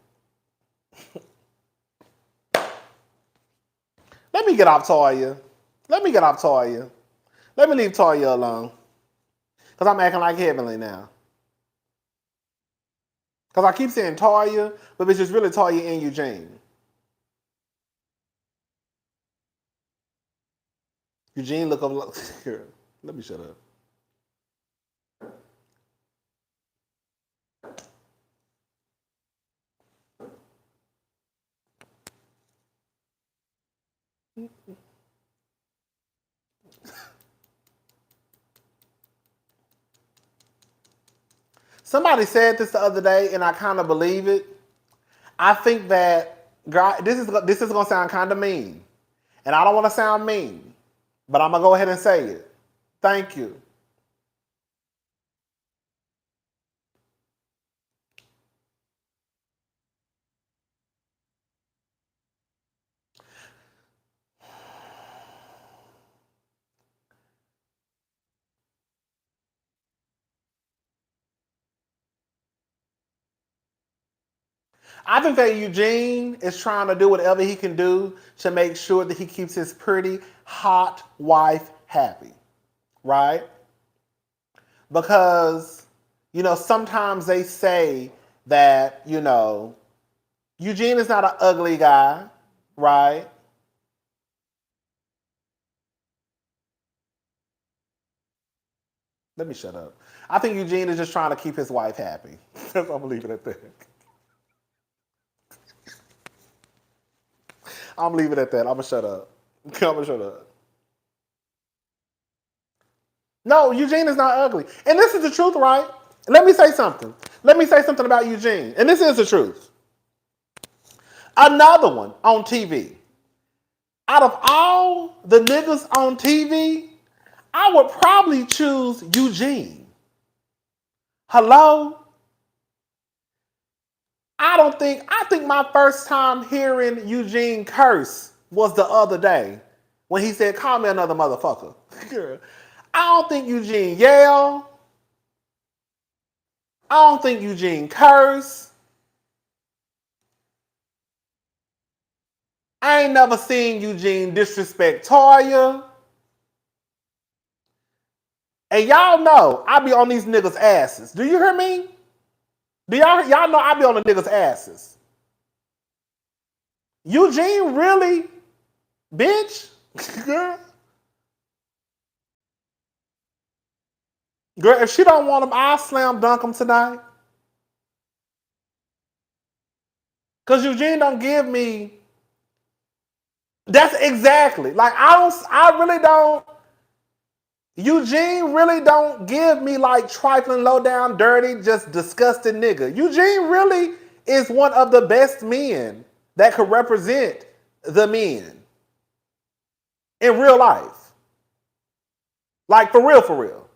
Let me get off Toya. Let me get off Toya. Let me leave Toya alone. Because I'm acting like Heavenly now. Because I keep saying Toya, but it's just really Toya and Eugene. Eugene look up. Here, let me shut up. Somebody said this the other day, and I kind of believe it. I think that this is gonna sound kind of mean, and I don't want to sound mean, but I'm gonna go ahead and say it. Thank you. I think that Eugene is trying to do whatever he can do to make sure that he keeps his pretty, hot wife happy, right? Because, sometimes they say that, Eugene is not an ugly guy, right? Let me shut up. I think Eugene is just trying to keep his wife happy. I'm going to leave it at that. I'm leaving it at that. I'm going to shut up. I'm going to shut up. No, Eugene is not ugly. And this is the truth, right? Let me say something. Let me say something about Eugene. And this is the truth. Another one on TV. Out of all the niggas on TV, I would probably choose Eugene. Hello? I think my first time hearing Eugene curse was the other day when he said, call me another motherfucker. I don't think Eugene yell. I don't think Eugene curse. I ain't never seen Eugene disrespect Toya. And y'all know I be on these niggas' asses. Do you hear me? Do y'all know I be on the niggas' asses? Eugene really? Bitch? Girl, if she don't want him, I'll slam dunk him tonight. Because Eugene don't give me... That's exactly. Like, I really don't... Eugene really don't give me like trifling, low down, dirty, just disgusting nigga. Eugene really is one of the best men that could represent the men in real life. Like for real, for real.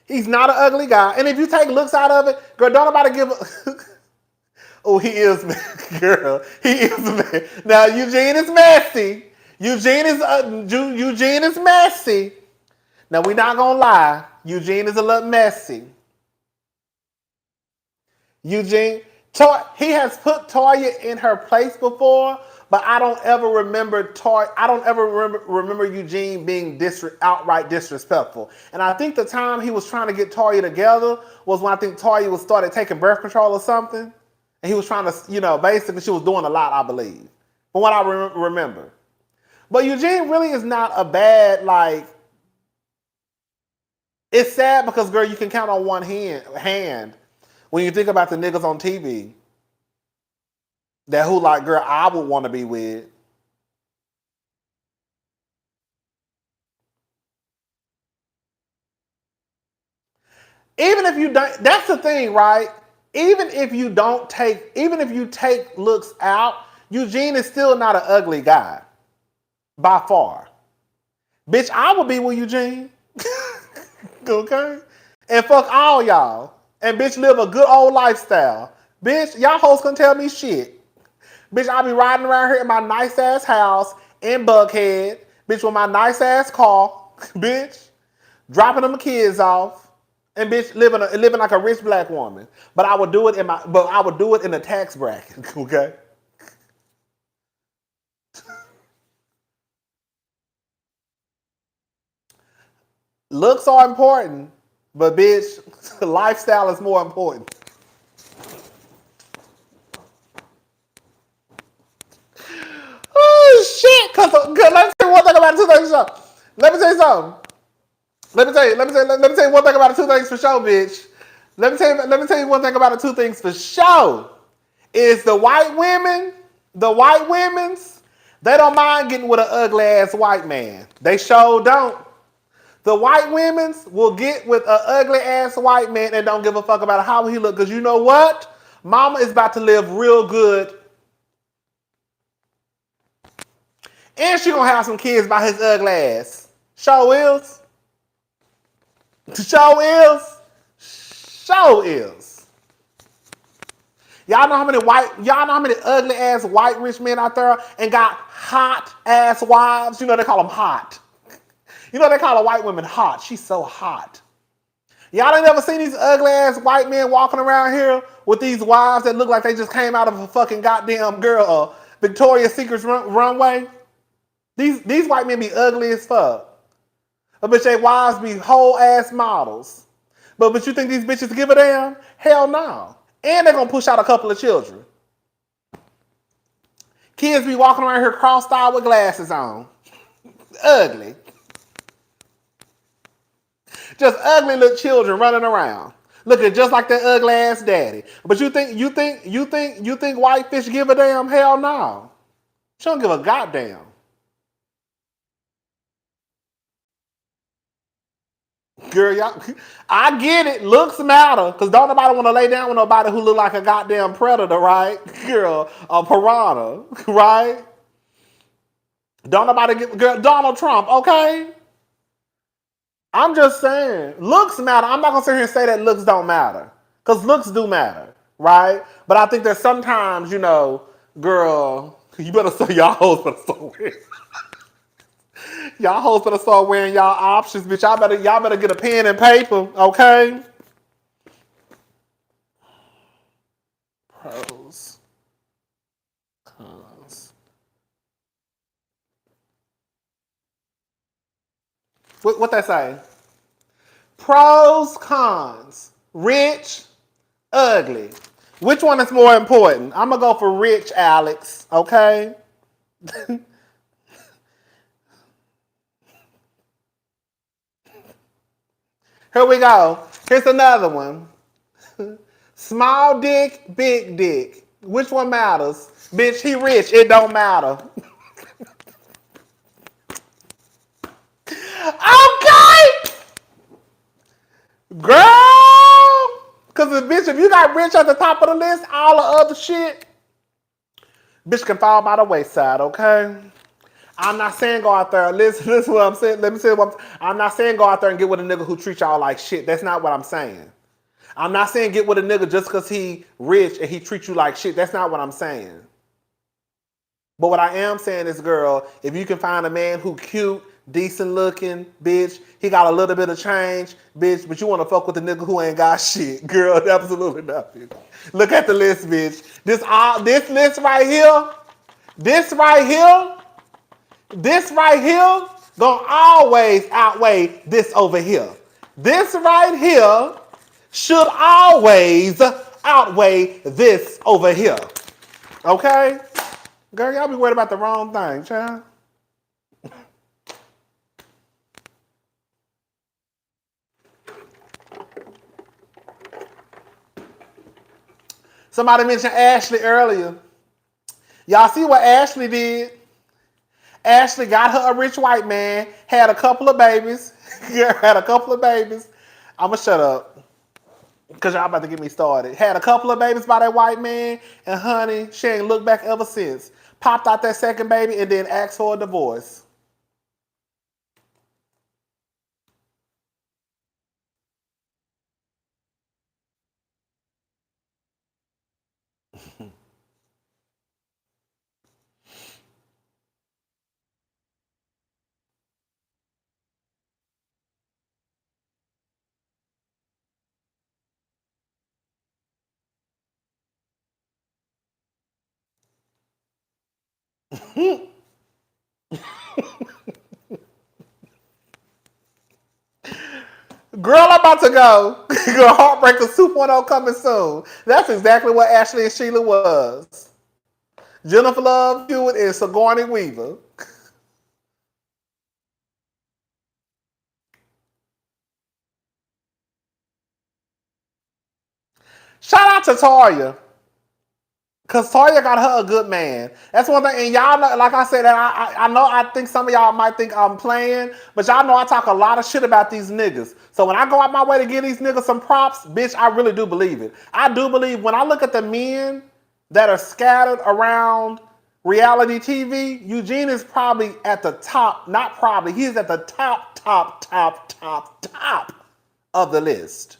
He's not an ugly guy. And if you take looks out of it, girl, don't nobody give a... Oh, he is, girl. He is. Now, Eugene is messy. Eugene is messy. Now, we're not going to lie. Eugene is a little messy. Eugene, he has put Toya in her place before, but I don't ever remember remember Eugene being outright disrespectful. And I think the time he was trying to get Toya together was when I think Toya started taking birth control or something. And he was trying to, basically she was doing a lot, I believe. From what I remember. But Eugene really is not a bad, it's sad because, girl, you can count on one hand when you think about the niggas on TV that who, girl, I would want to be with. Even if you don't, that's the thing, right? Even if you take looks out, Eugene is still not an ugly guy. By far. Bitch, I would be with Eugene. Okay? And fuck all y'all. And bitch, live a good old lifestyle. Bitch, y'all hoes can tell me shit. Bitch, I be riding around here in my nice ass house in Buckhead. Bitch, with my nice ass car. Bitch, dropping them kids off. And bitch, living like a rich black woman. But I would do it in the tax bracket. Okay? Looks are important, but bitch, lifestyle is more important. Oh shit! Cause let me tell you one thing about the two things for sure. Let me tell you something. Let me tell you one thing about the two things for sure, bitch. Let me tell you one thing about the two things for sure. Is the white women's, they don't mind getting with an ugly ass white man. They sure don't. The white women's will get with an ugly ass white man and don't give a fuck about how he look. Cause you know what? Mama is about to live real good. And she gonna have some kids by his ugly ass. Show is. Show is. Show is. Y'all know how many ugly ass white rich men out there and got hot ass wives? You know they call them hot. You know they call a white woman hot. She's so hot. Y'all ain't never seen these ugly ass white men walking around here with these wives that look like they just came out of a fucking goddamn Victoria's Secret runway. These white men be ugly as fuck. But they wives be whole ass models. But you think these bitches give a damn? Hell no. And they're gonna push out a couple of children. Kids be walking around here crossed-eyed with glasses on. Ugly. Just ugly little children running around. Looking just like their ugly ass daddy. But you think white fish give a damn? Hell no. She don't give a goddamn. Girl, y'all, I get it. Looks matter. Because don't nobody want to lay down with nobody who look like a goddamn predator, right? Girl, a piranha, right? Don't nobody get, girl, Donald Trump, okay? I'm just saying, looks matter. I'm not going to sit here and say that looks don't matter. Because looks do matter, right? But I think that sometimes, girl, you better say y'all hoes better start wearing. Y'all hoes better start wearing y'all options, bitch. Y'all better get a pen and paper, okay? Pros, cons. What they say? Pros, cons. Rich, ugly. Which one is more important? I'm gonna go for rich, Alex. Okay. Here we go. Here's another one. Small dick, big dick. Which one matters? Bitch, he rich. It don't matter. Okay, girl. Cause bitch, if you got rich at the top of the list, all the other shit, bitch can fall by the wayside. Okay. I'm not saying go out there. Listen what I'm saying. Let me say what I'm not saying go out there and get with a nigga who treats y'all like shit. That's not what I'm saying. I'm not saying get with a nigga just because he rich and he treats you like shit. That's not what I'm saying. But what I am saying is, girl, if you can find a man who cute, decent looking, bitch, he got a little bit of change, bitch, but you want to fuck with a nigga who ain't got shit, girl, absolutely nothing. Look at the list, bitch. This list right here, this right here, this right here, gonna always outweigh this over here. This right here should always outweigh this over here. Okay? Girl, y'all be worried about the wrong thing, child. Somebody mentioned Ashley earlier. Y'all see what Ashley did? Ashley got her a rich white man, had a couple of babies. Had a couple of babies. I'ma shut up. Cause y'all about to get me started. Had a couple of babies by that white man, and honey, she ain't looked back ever since. Popped out that second baby and then asked for a divorce. Girl, I'm about to go. Girl, Heartbreaker 2.0 coming soon. That's exactly what Ashley and Sheila was. Jennifer Love Hewitt and Sigourney Weaver. Shout out to Toya. Cause Toya got her a good man. That's one thing, and y'all know, like I said, I know I think some of y'all might think I'm playing, but y'all know I talk a lot of shit about these niggas. So when I go out my way to give these niggas some props, bitch, I really do believe it. I do believe when I look at the men that are scattered around reality TV, Eugene is probably at the top, not probably, he's at the top of the list.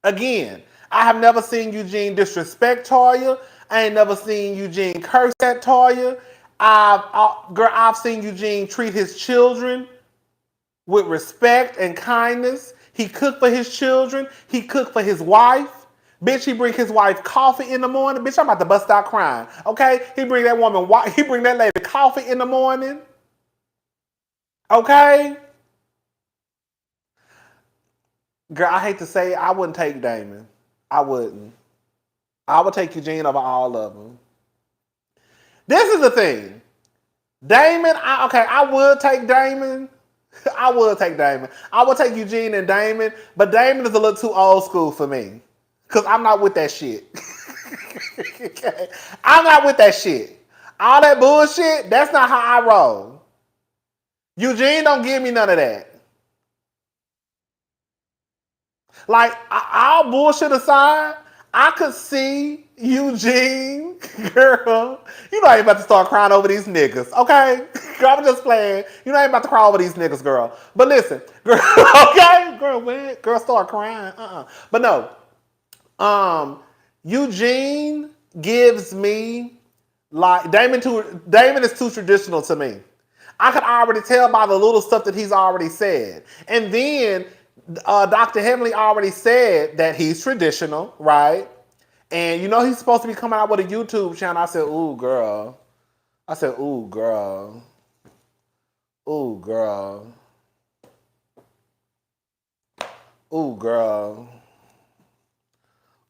Again, I have never seen Eugene disrespect Toya. I ain't never seen Eugene curse at Toya. I've seen Eugene treat his children with respect and kindness. He cooked for his children. He cooked for his wife. Bitch, he bring his wife coffee in the morning. Bitch, I'm about to bust out crying. Okay? He bring that lady coffee in the morning. Okay? Girl, I hate to say it, I wouldn't take Damon. I wouldn't. I would take Eugene over all of them. This is the thing. Damon, I would take Damon. I would take Damon. I would take Eugene and Damon, but Damon is a little too old school for me. Because I'm not with that shit. Okay? I'm not with that shit. All that bullshit, that's not how I roll. Eugene don't give me none of that. Like, all bullshit aside, I could see Eugene, girl. You know I ain't about to start crying over these niggas, okay? Girl, I'm just playing. You know I ain't about to cry over these niggas, girl. But listen, girl, okay? Girl, when? Girl, start crying. But no, Eugene gives me, like, Damon is too traditional to me. I could already tell by the little stuff that he's already said. And then Dr. Heavenly already said that he's traditional, right? And you know he's supposed to be coming out with a YouTube channel. I said, ooh, girl. I said, ooh, girl. Ooh, girl. Ooh, girl.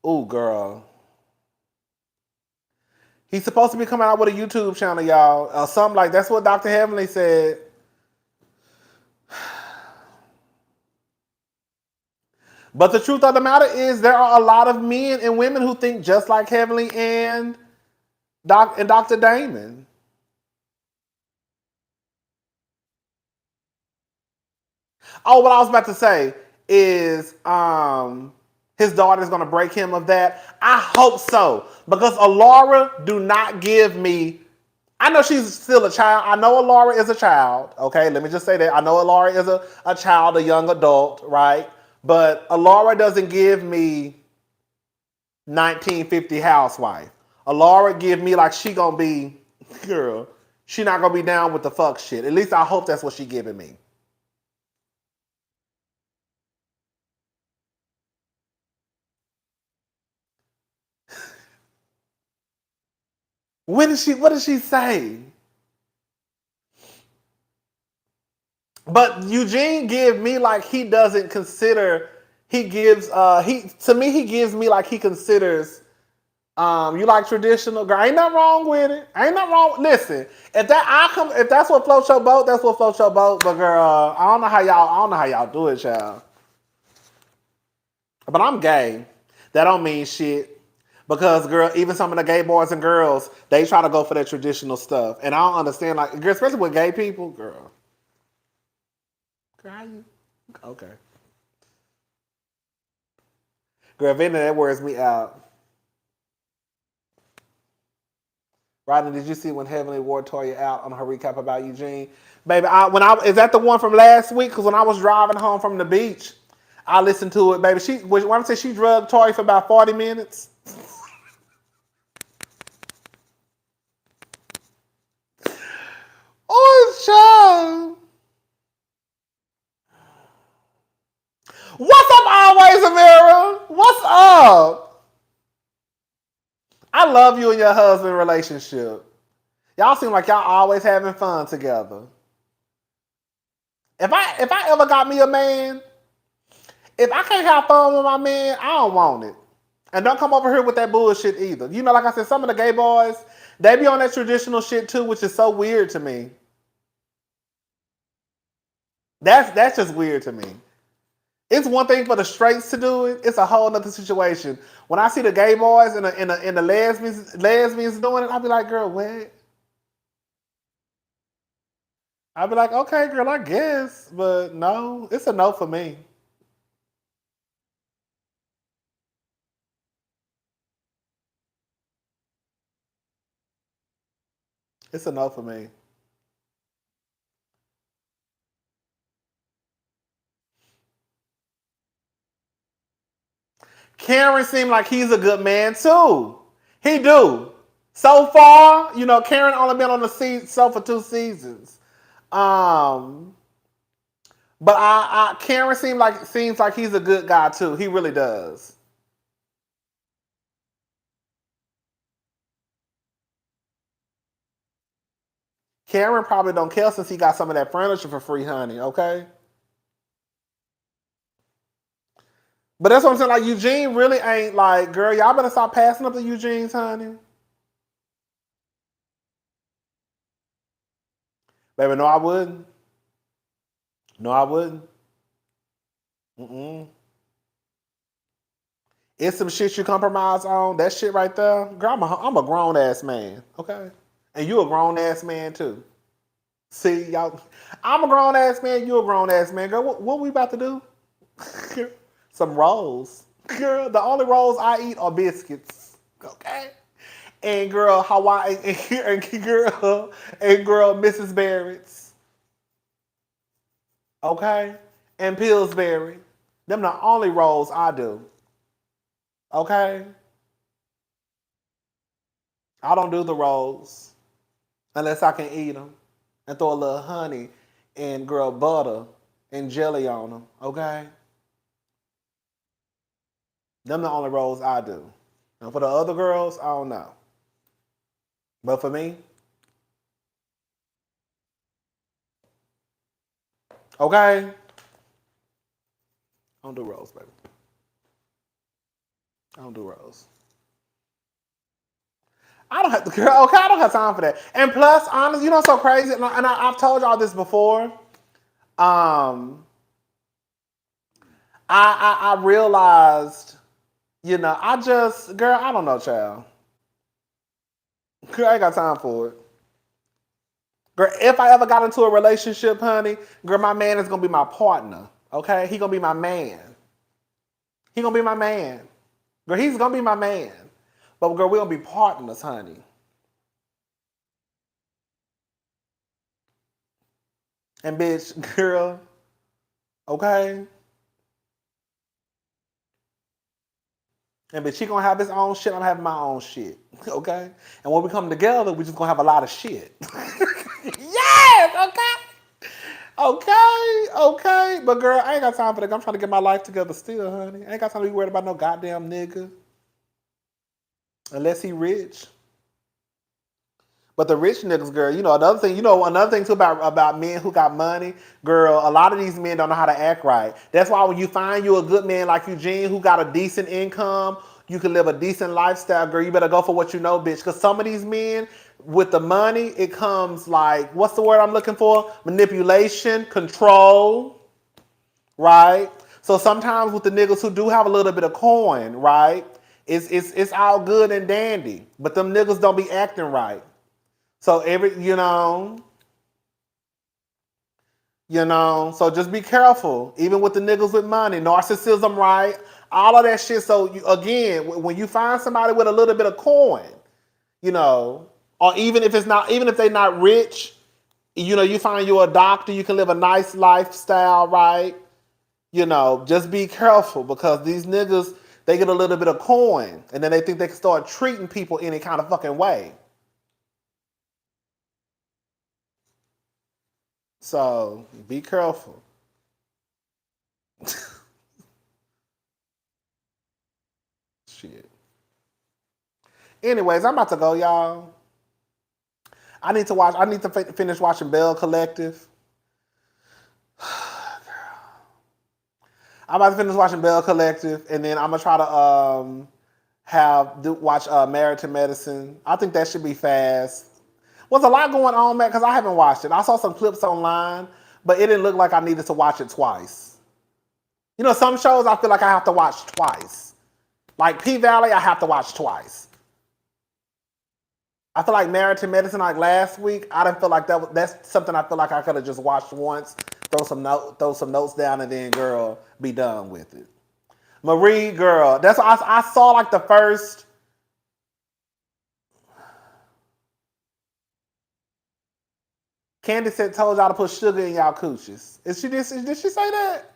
Ooh, girl. He's supposed to be coming out with a YouTube channel, y'all. Something like that's what Dr. Heavenly said. But the truth of the matter is there are a lot of men and women who think just like Heavenly and Dr. Damon. Oh, what I was about to say is his daughter's gonna break him of that. I hope so. Because Alora do not give me. I know she's still a child. I know Alora is a child. Okay, let me just say that. I know Alora is a child, a young adult, right? But Alora doesn't give me 1950 housewife. Alora give me like she gonna be, girl, she not gonna be down with the fuck shit. At least I hope that's what she giving me. What did she say? But Eugene give me like he doesn't consider, he gives, to me, he gives me like he considers, you like traditional, girl, ain't nothing wrong with it. Ain't nothing wrong. Listen, if that's what floats your boat, that's what floats your boat. But girl, I don't know how y'all do it, y'all. But I'm gay. That don't mean shit. Because girl, even some of the gay boys and girls, they try to go for that traditional stuff. And I don't understand, like, girl, especially with gay people, girl. Girl, how you? Okay. Girl, if anything, that wears me out. Rodney, did you see when Heavenly wore Toya out on her recap about Eugene? Baby, is that the one from last week? Because when I was driving home from the beach, I listened to it, baby. When I say she drugged Toya for about 40 minutes. Oh, child. What's up, always, Amira? What's up? I love you and your husband relationship. Y'all seem like y'all always having fun together. If I ever got me a man, if I can't have fun with my man, I don't want it. And don't come over here with that bullshit either. You know, like I said, some of the gay boys, they be on that traditional shit too, which is so weird to me. That's just weird to me. It's one thing for the straights to do it. It's a whole other situation. When I see the gay boys and the lesbians doing it, I be like, girl, what? I be like, okay, girl, I guess, but no, it's a no for me. It's a no for me. Karen seemed like he's a good man too. He do. So far, you know, Karen only been on the show for 2 seasons. Um, but Karen seems like he's a good guy too. He really does. Karen probably don't care since he got some of that furniture for free, honey. Okay. But that's what I'm saying. Like Eugene really ain't like, girl. Y'all better stop passing up the Eugenes, honey. Baby, no, I wouldn't. No, I wouldn't. Mm-mm. It's some shit you compromise on. That shit right there, girl. I'm a grown ass man, okay? And you a grown ass man too. See, y'all. I'm a grown ass man. You a grown ass man, girl. What we about to do? Some rolls, girl. The only rolls I eat are biscuits, okay? And girl, Hawaii and girl, Mrs. Barrett's, okay? And Pillsbury. Them the only rolls I do. Okay? I don't do the rolls unless I can eat them and throw a little honey and girl butter and jelly on them. Okay? Them the only rolls I do. And for the other girls, I don't know. But for me, okay? I don't do rolls, baby. I don't do rolls. I don't have to, girl. Okay, I don't have time for that. And plus, honestly, you know, what's so crazy. And I've told y'all this before. Um, I realized, you know, girl, I don't know, child. Girl, I ain't got time for it. Girl, if I ever got into a relationship, honey, girl, my man is gonna be my partner. Okay, he gonna be my man. He gonna be my man. Girl, he's gonna be my man. But girl, we gonna be partners, honey. And bitch, girl, okay. And bitch, he gonna have his own shit. I'm having my own shit. Okay? And when we come together, we just gonna have a lot of shit. Yes! Okay. Okay. But girl, I ain't got time for that. I'm trying to get my life together still, honey. I ain't got time to be worried about no goddamn nigga. Unless he rich. But the rich niggas, girl, another thing too about men who got money, girl, a lot of these men don't know how to act right. That's why when you find you a good man like Eugene who got a decent income, you can live a decent lifestyle, girl, you better go for what you know, bitch. Because some of these men, with the money, it comes like, what's the word I'm looking for? Manipulation, control, right? So sometimes with the niggas who do have a little bit of coin, right, it's all good and dandy. But them niggas don't be acting right. So so just be careful. Even with the niggas with money, narcissism, right? All of that shit. So again, when you find somebody with a little bit of coin, or even if they're not rich, you find you a doctor, you can live a nice lifestyle, right? Just be careful because these niggas, they get a little bit of coin and then they think they can start treating people any kind of fucking way. So be careful. Shit. Anyways, I'm about to go, y'all. I need to finish watching Bell Collective. I'm about to finish watching Bell Collective, and then I'm gonna try to watch Married to Medicine. I think that should be fast. Was a lot going on, man, because I haven't watched it. I saw some clips online, but it didn't look like I needed to watch it twice. You know, some shows I feel like I have to watch twice. Like P-Valley, I have to watch twice. I feel like Married to Medicine, like last week, I didn't feel like that's something I feel like I could have just watched once, throw some notes down, and then, girl, be done with it. Marie, girl, that's what I saw like the first. Kandi said, told y'all to put sugar in y'all cooches. Did she say that?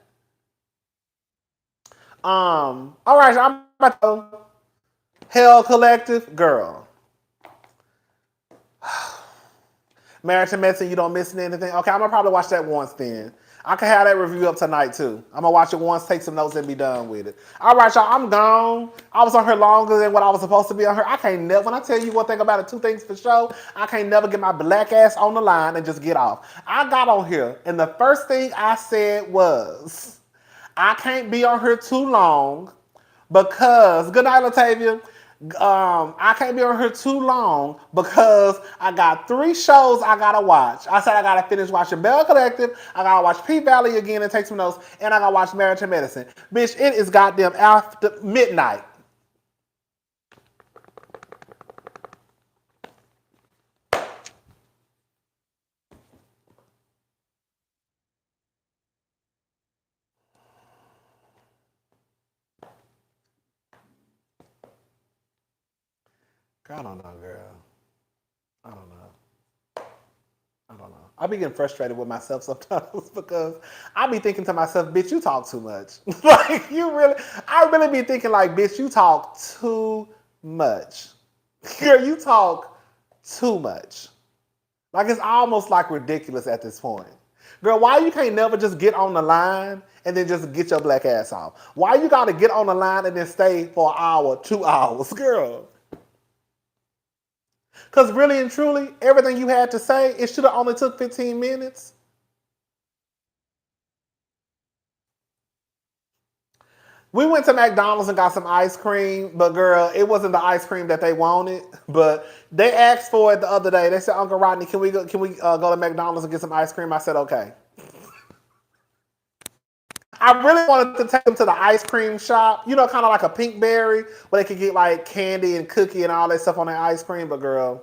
All right, so I'm about to go. Hell Collective, girl. Married to Medicine, you don't miss anything. Okay, I'm gonna probably watch that once then. I can have that review up tonight too. I'm gonna watch it once, take some notes, and be done with it. All right, y'all, I'm gone. I was on here longer than what I was supposed to be on here. I can't never, when I tell you one thing about it, two things for sure, I can't never get my black ass on the line and just get off. I got on here, and the first thing I said was, I can't be on here too long because, good night, Latavia. I can't be on here too long because I got 3 shows I gotta watch. I said I gotta finish watching Bell Collective, I gotta watch P-Valley again and take some notes, and I gotta watch Marriage and Medicine. Bitch, it is goddamn after midnight. I don't know, girl. I don't know. I be getting frustrated with myself sometimes because I be thinking to myself, bitch, you talk too much. Like, I really be thinking like, bitch, you talk too much. Girl, you talk too much. Like, it's almost like ridiculous at this point. Girl, why you can't never just get on the line and then just get your black ass off? Why you gotta get on the line and then stay for an hour, 2 hours, girl? Because really and truly, everything you had to say, it should have only took 15 minutes. We went to McDonald's and got some ice cream, but girl, it wasn't the ice cream that they wanted. But they asked for it the other day. They said, Uncle Rodney, can we go to McDonald's and get some ice cream? I said, okay. I really wanted to take them to the ice cream shop, you know, kind of like a Pinkberry, where they could get like candy and cookie and all that stuff on their ice cream. But girl,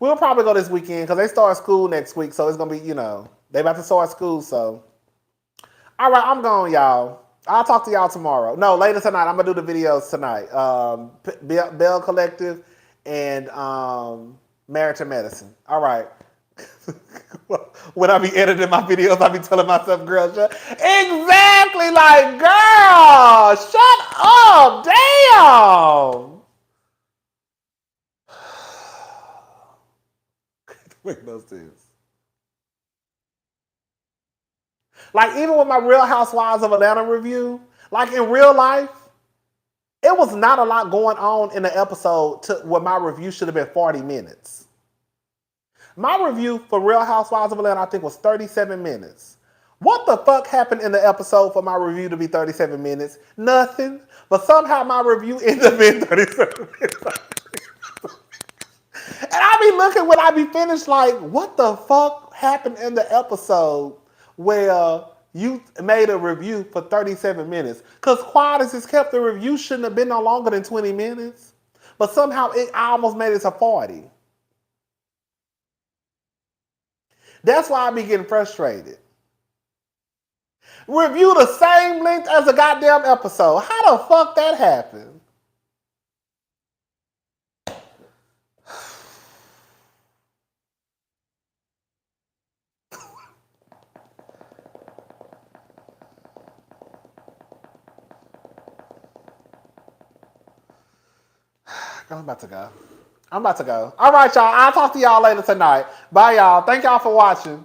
we'll probably go this weekend because they start school next week. So it's going to be, you know, they about to start school. So, all right, I'm gone, y'all. I'll talk to y'all tomorrow. No, later tonight. I'm going to do the videos tonight. Bell Collective and Married to Medicine. All right. When I be editing my videos, I be telling myself, girl, shut. Exactly, like, girl, shut up, damn. Make no sense. Like, even with my Real Housewives of Atlanta review, like in real life, it was not a lot going on in the episode to where my review should have been 40 minutes. My review for Real Housewives of Atlanta, I think, was 37 minutes. What the fuck happened in the episode for my review to be 37 minutes? Nothing. But somehow my review ended up being 37 minutes. And I be looking when I be finished like, what the fuck happened in the episode where you made a review for 37 minutes? Because quiet as it's kept, the review shouldn't have been no longer than 20 minutes. But somehow I almost made it to 40. That's why I be getting frustrated. Review the same length as a goddamn episode. How the fuck that happened? I'm about to go. All right, y'all. I'll talk to y'all later tonight. Bye, y'all. Thank y'all for watching.